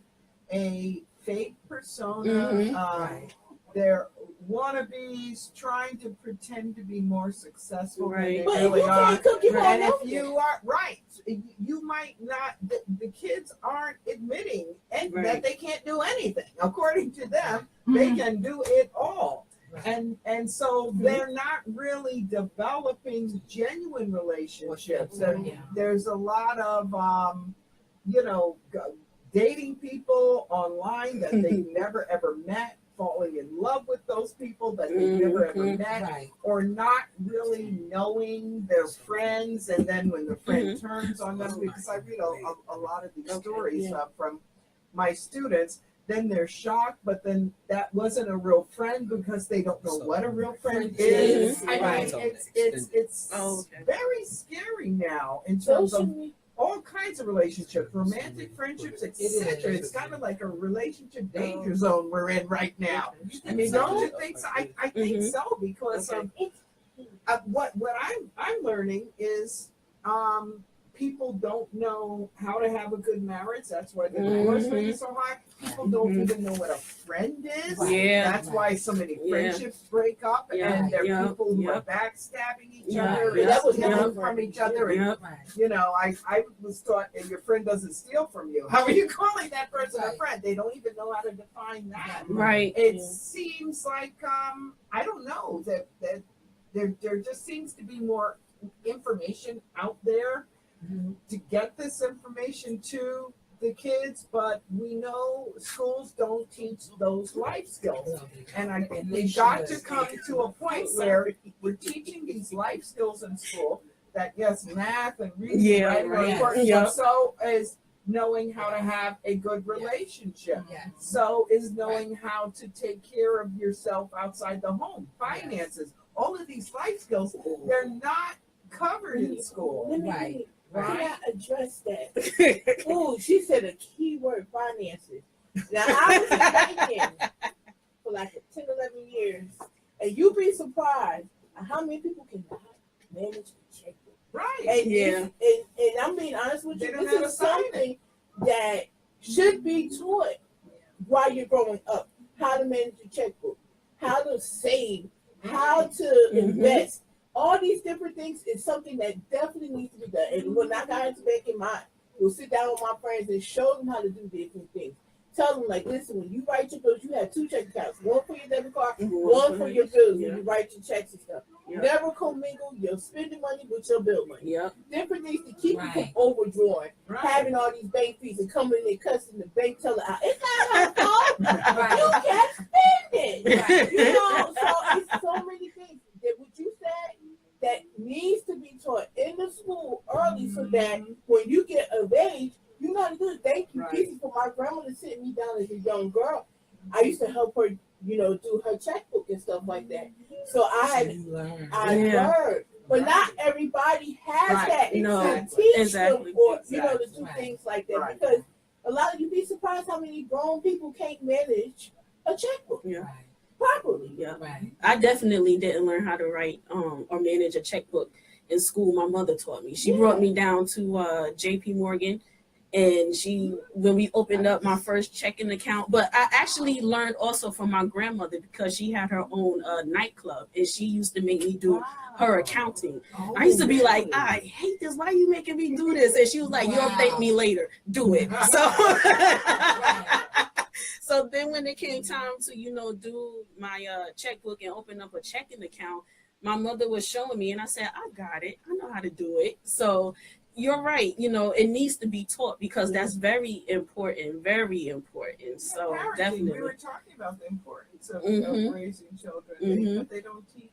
a fake persona they're wannabes trying to pretend to be more successful Right. than But they if really you are. can't cook, you And won't know if you are right, you might not. The kids aren't admitting Right. that they can't do anything. According to them, they can do it all. And so they're not really developing genuine relationships. There's a lot of dating people online that they've never ever met, falling in love with those people that they've never ever met, or not really knowing their friends. And then when the friend turns on them, because I read a lot of these stories from my students, then they're shocked, but then that wasn't a real friend because they don't know what a real friend is. I mean, it's very scary now in terms of all kinds of relationships, romantic friendships, etc. It's kind of like a relationship danger zone we're in right now. I mean, don't you think so? I think so, because of what I'm learning is people don't know how to have a good marriage. That's why the divorce rate is so high. People don't even know what a friend is. Yeah. That's why so many friendships break up, and there are people who are backstabbing each other and stealing from each other. And, I was taught, and your friend doesn't steal from you. How are you calling that person a friend? They don't even know how to define that. Right. It seems like I don't know that there just seems to be more information out there to get this information to the kids, but we know schools don't teach those life skills. And I think we've got to come to a point where we're teaching these life skills in school, that yes, math and reading writing are important, but so is knowing how to have a good relationship. So is knowing how to take care of yourself outside the home, finances, all of these life skills, they're not covered in school. Can I address that? Oh, she said a key word, finances. Now, I was in banking for like 10, 11 years, and you'd be surprised at how many people cannot manage a checkbook. Right. And, and I'm being honest with you, this is something that should be taught while you're growing up. How to manage a checkbook, how to save, how to invest. All these different things is something that definitely needs to be done. And when I got into banking, we'll sit down with my friends and show them how to do different things. Tell them, like, listen, when you write your bills, you have 2 check accounts, one for your debit card, one for your bills when you write your checks and stuff. Never commingle your spending money with your bill money. Different things to keep you from overdrawing, having all these bank fees and coming in and cussing the bank teller out. It's not her fault. You can't spend it. So it's so many things that what you said that needs to be taught in the school early, so that when you get of age, you know how to do it. Thank you, Jesus, for my grandmother sitting me down as a young girl. I used to help her, do her checkbook and stuff like that. So I learned. But not everybody has that. To teach them or, to do things like that. Because a lot of you'd be surprised how many grown people can't manage a checkbook. Properly. I definitely didn't learn how to write or manage a checkbook in school. My mother taught me. She brought me down to JP Morgan, and when we opened up my first checking account, but I actually learned also from my grandmother, because she had her own nightclub, and she used to make me do her accounting. I used to be like, I hate this. Why are you making me do this? And she was like, you'll thank me later. Do it. So then when it came time to, do my checkbook and open up a checking account, my mother was showing me, and I said, I got it. I know how to do it. So you're right. It needs to be taught, because that's very important, very important. So parenting, definitely. We were talking about the importance of raising children, but they don't teach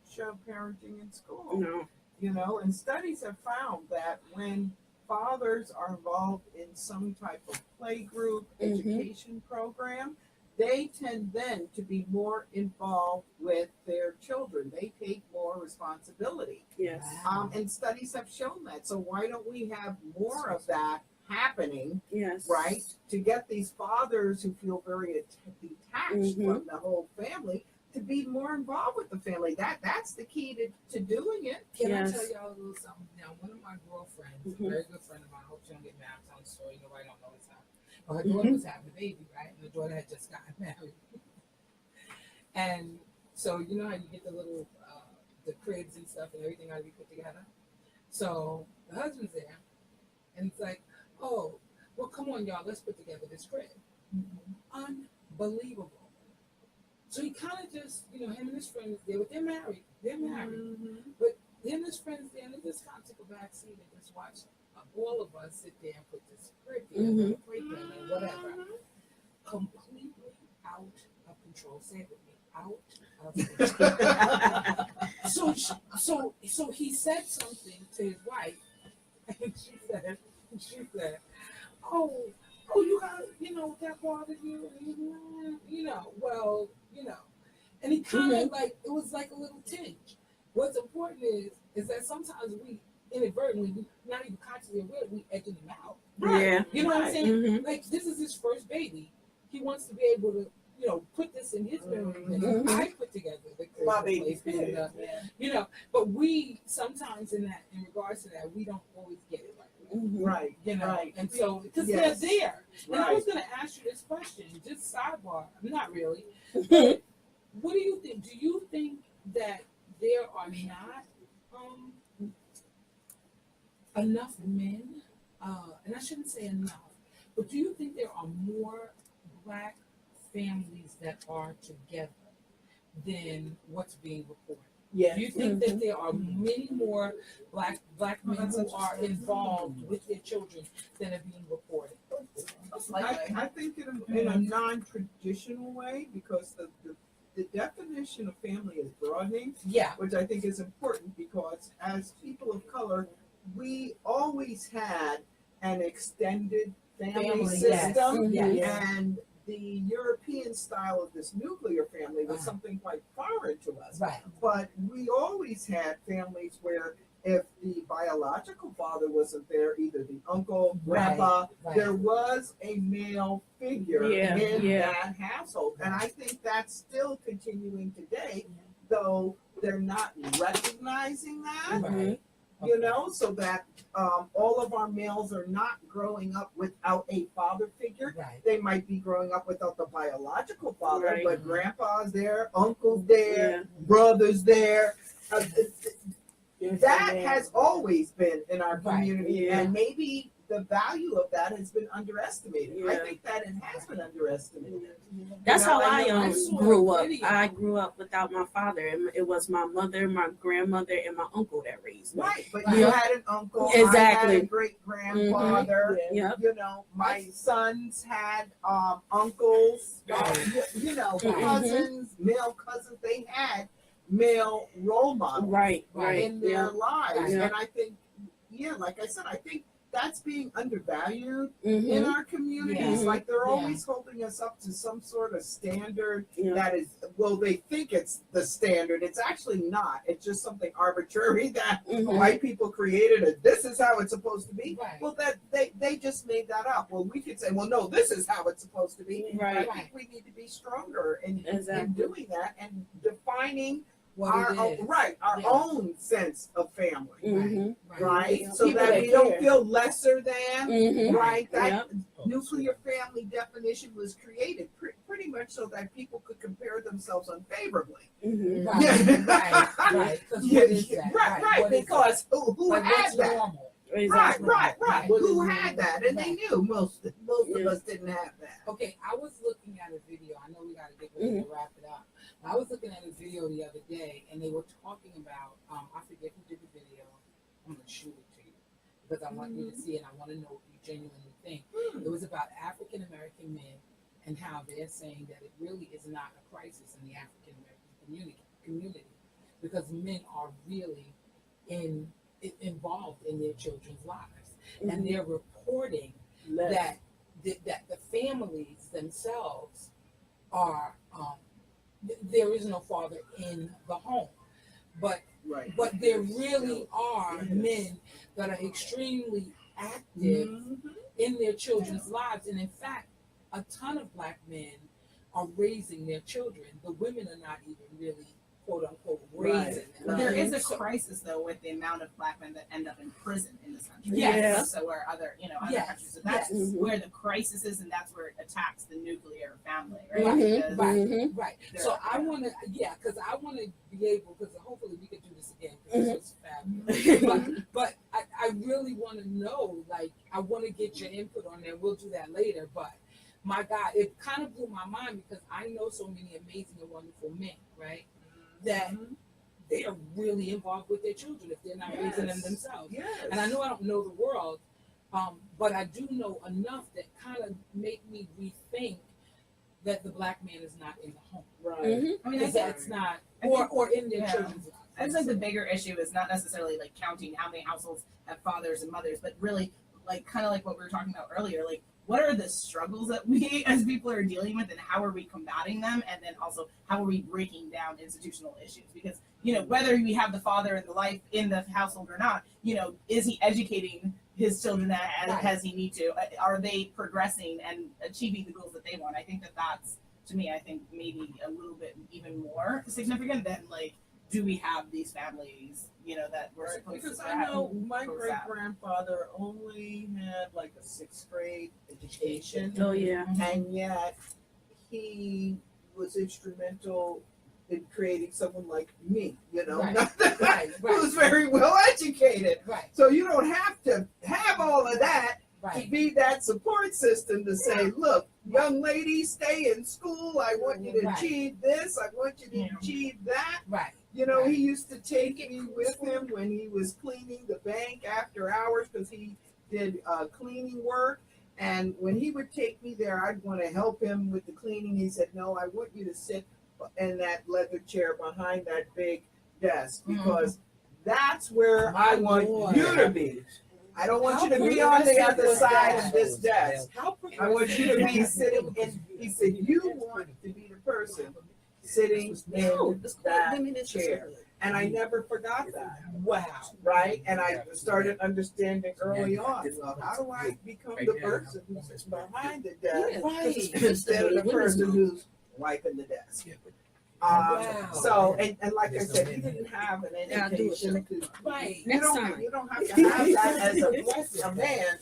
parenting in school. No. And studies have found that when fathers are involved in some type of play group, education program, they tend then to be more involved with their children. They take more responsibility. Yes. And studies have shown that. So why don't we have more of that happening? Yes. Right? To get these fathers who feel very detached from the whole family to be more involved with the family. That's the key to doing it. Can I tell y'all a little something? Now, one of my girlfriends, a very good friend of mine, I hope she don't get mad, I'm telling the story, nobody don't know what's happening. Well, her daughter was having a baby, right? And the daughter had just gotten married. And So you know how you get the little the cribs and stuff and everything got to be put together. So the husband's there, and it's like, oh, well, come on, y'all, let's put together this crib. Unbelievable. So he kind of just, him and his friends there, but they're married, but him and his friends there, and they just kind of took a back seat and just watched all of us sit there and put this crib together, playground and whatever. Completely out of control. Say it with me. Out of control. So he said something to his wife, and she said, oh, you got, that bothered you, and he kind of like, it was like a little tinge. What's important is that sometimes we inadvertently, not even consciously aware, we edging him out. Right. Yeah. You know what I'm saying? Like, this is his first baby. He wants to be able to, put this in his memory. I put together My baby. But we sometimes in regards to that, we don't always get it right. Right. Right. And so, because they're there. And I was going to ask you this question, just sidebar, not really. But what do you think? Do you think that there are not enough men, and I shouldn't say enough, but do you think there are more Black families that are together than what's being reported? Yes. Do you think that there are many more black men who are involved with their children than are being reported? I think in a non-traditional way, because the definition of family is broadening, which I think is important, because as people of color, we always had an extended family system, and the European style of this nuclear family was something quite foreign to us. Right. But we always had families where if the biological father wasn't there, either the uncle, grandpa, there was a male figure in that household. And I think that's still continuing today, though they're not recognizing that. Right. So that all of our males are not growing up without a father figure. Right. They might be growing up without the biological father, but grandpa's there, uncle's there, brother's there. That has always been in our community, and maybe the value of that has been underestimated. I think that it has been underestimated. That's how I grew up. I grew up without my father. It was my mother, my grandmother, and my uncle that raised me. Right, but you had an uncle. Exactly. I had a great grandfather. My sons had uncles. Cousins, male cousins. They had male role models, in their lives, and I think, like I said, I think that's being undervalued in our communities. Like they're always holding us up to some sort of standard that is, they think it's the standard. It's actually not. It's just something arbitrary that white people created. This is how it's supposed to be. Right. Well, that they just made that up. Well, we could say, well, no, this is how it's supposed to be. I think we need to be stronger in doing that and defining our own sense of family, right? So that we don't feel lesser than, right? That nuclear family definition was created pretty much so that people could compare themselves unfavorably. Right. Because who had that? Normal? Exactly. Right. Who had that? And they knew most of us didn't have that. Okay, I was looking at a video. I know we got to get ready to wrap it up. I was looking at a video the other day, and they were talking about, I forget who did the video. I'm going to shoot it to you because I want you to see it. I want to know what you genuinely think. It was about African American men and how they're saying that it really is not a crisis in the African American community because men are really involved in their children's lives, and they're reporting that the families themselves are there is no father in the home, but there really are men that are extremely active in their children's lives, and in fact, a ton of Black men are raising their children. The women are not even really quote unquote raising them. There is a crisis though with the amount of black men that end up in prison in this country. Yes. So where other countries. So that's where the crisis is, and that's where it attacks the nuclear family, right? Right. So I want to, because I want to be able, because hopefully we can do this again, because this is fabulous. But I really want to know, like, I want to get your input on that. We'll do that later. But my God, it kind of blew my mind because I know so many amazing and wonderful men, right? That they are really involved with their children if they're not raising them themselves. Yes. And I know I don't know the world, but I do know enough that kind of make me rethink that the black man is not in the home. Right. I mean, That's not, or in their children's lives. I think the bigger issue is not necessarily like counting how many households have fathers and mothers, but really like kind of like what we were talking about earlier, like what are the struggles that we as people are dealing with and how are we combating them? And then also how are we breaking down institutional issues? Because, whether we have the father in the life in the household or not, is he educating his children as he need to? Are they progressing and achieving the goals that they want? I think that's, to me, I think maybe a little bit even more significant than like, do we have these families, that we're supposed because to I know my great grandfather only had like a 6th grade education. Oh yeah. And yet he was instrumental in creating someone like me, Right. who was very well educated. Right. So you don't have to have all of that to Right. be that support system to say, look, young lady, stay in school. I want you to achieve this. I want you to achieve that. Right. He used to take me with him when he was cleaning the bank after hours because he did cleaning work. And when he would take me there, I'd want to help him with the cleaning. He said, no, I want you to sit in that leather chair behind that big desk because that's where I want you to be. I don't want you to be on the other side of this desk. I want you to be sitting in, he said, you want to be the person sitting in that chair. And I never forgot that. Wow. Right? And I started understanding early on, well, how do I become the person who's behind the desk instead of the person who's wiping the desk? So, and like I said, he didn't have an education. You don't have to have that as a man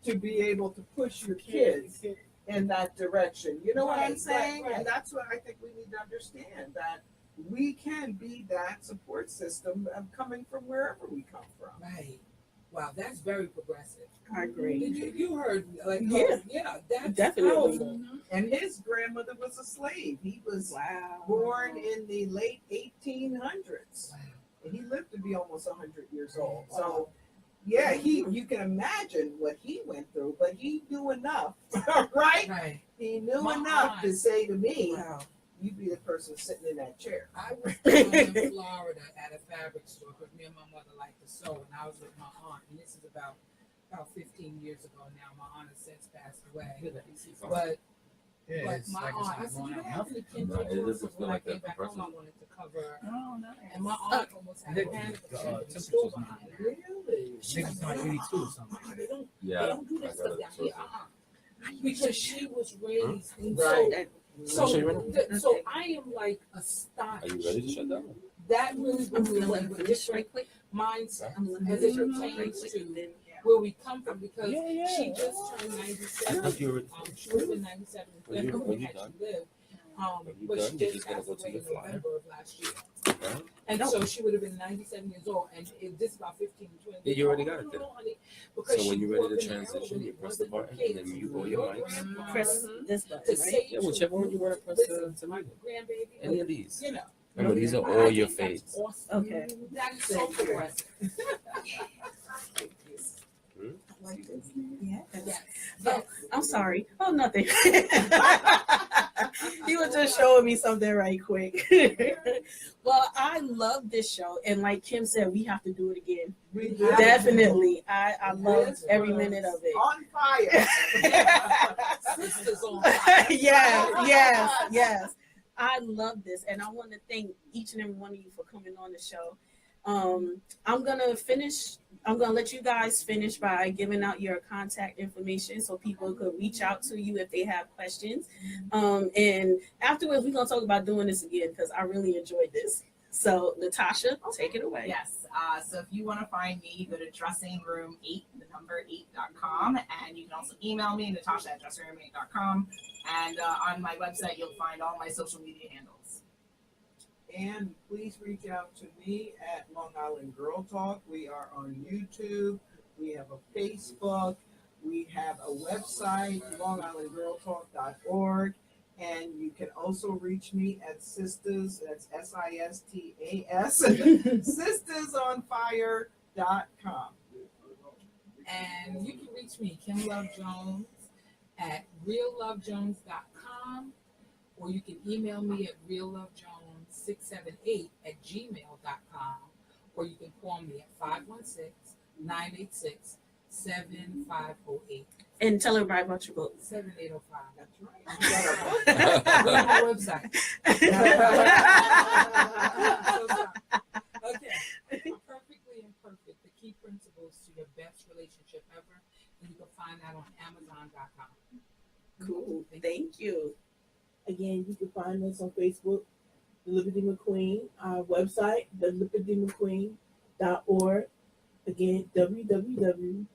to be able to push your kids in that direction. You know what I'm saying? And that's what I think we need to understand, that we can be that support system coming from wherever we come from. Right. Wow, that's very progressive. I agree. You heard, like, that's definitely. powerful. And his grandmother was a slave. He was born in the late 1800s. Wow. And he lived to be almost 100 years old. So, you can imagine what he went through, but he knew enough, right? Right. He knew enough to say to me, you be the person sitting in that chair. I was in Florida at a fabric store because me and my mother liked to sew, and I was with my aunt, and this is about 15 years ago now. My aunt has since passed away. But my aunt, I said, you don't have any kids anymore. So when I came back home, I wanted to cover. Oh, nice. And my aunt almost had a panic attack in the store behind her. Really? She was like, 82 or something. They don't do that stuff down here. Because she was raised in so I am like astonished. Are you ready to shut down? That really blew me away with different mindset as it pertains to where we come from, because she just turned 97. She would have been 97 in February had she lived. But she just passed away in November of last year. And so she would have been 97 years old, and this about 15, 20 Yeah, you already got it then. Because So when she you're ready grew up to in an transition, area you press where the button, kids and then you were go your with mic. grandma Press this to button, say right? Yeah, whichever one you want to press to mic. grandbaby, Any of these. you know. Remember, these are I all think your that's faves. awesome. Okay. That is so progressive. Oh, I'm sorry. Oh, nothing. He was just showing me something right quick. Well, I love this show, and like Kim said, we have to do it again. Definitely. I love every minute of it. On fire. Sisters on fire. Yes. I love this, and I want to thank each and every one of you for coming on the show. I'm gonna let you guys finish by giving out your contact information so people could reach out to you if they have questions. And afterwards, we're gonna talk about doing this again because I really enjoyed this. So Natasha, take it away. Yes. So if you want to find me, go to dressingroom8, and you can also email me, Natasha@dressingroom8.com. And on my website, you'll find all my social media handles. And please reach out to me at Long Island Girl Talk. We are on YouTube. We have a Facebook. We have a website, longislandgirltalk.org. And you can also reach me at Sisters, that's SISTAS, sistersonfire.com. And you can reach me, Kim Love Jones, at reallovejones.com, or you can email me at reallovejones678@gmail.com, or you can call me at 516-986-7508. And tell everybody about your book. 7805. That's right. Go to my website. Okay. Perfectly Imperfect, the key principles to your best relationship ever. And you can find that on Amazon.com. Cool. Thank you. Again, you can find us on Facebook, The Liberty McQueen, our website, theliberdymcqueen.org. Again, www.thelipedema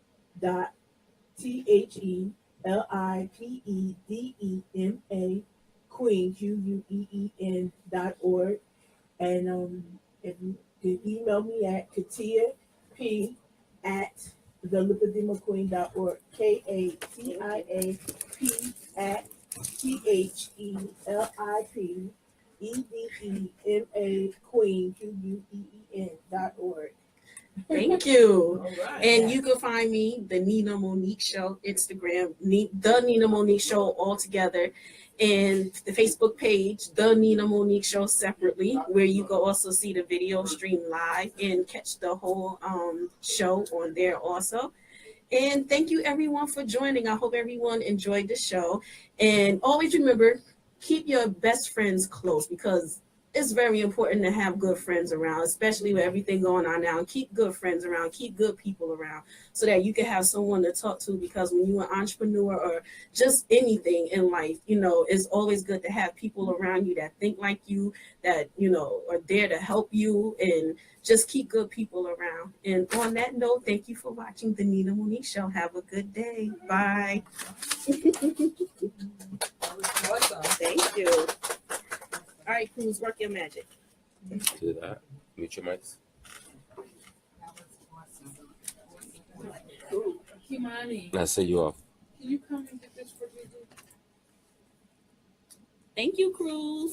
queen.org. And if you can email me at Katia P at thelipedemaqueen.org, KATIA Queen QUEEN.org. Thank you. All right. And you can find me, the Nina Monique Show, Instagram, the Nina Monique Show all together, and the Facebook page, the Nina Monique Show separately, where you can also see the video stream live and catch the whole show on there also. And thank you everyone for joining. I hope everyone enjoyed the show. And always remember, keep your best friends close, because it's very important to have good friends around, especially with everything going on now. Keep good friends around, keep good people around, so that you can have someone to talk to, because when you're an entrepreneur or just anything in life, it's always good to have people around you that think like you, that, are there to help you, and just keep good people around. And on that note, thank you for watching the Nina Monique Show. Have a good day. Bye. Awesome. Thank you. All right, Cruz, work your magic. Do that. Mute your mics. That was awesome. Kimani, I say you off. can you come and get this for Gigi? Thank you, Cruz.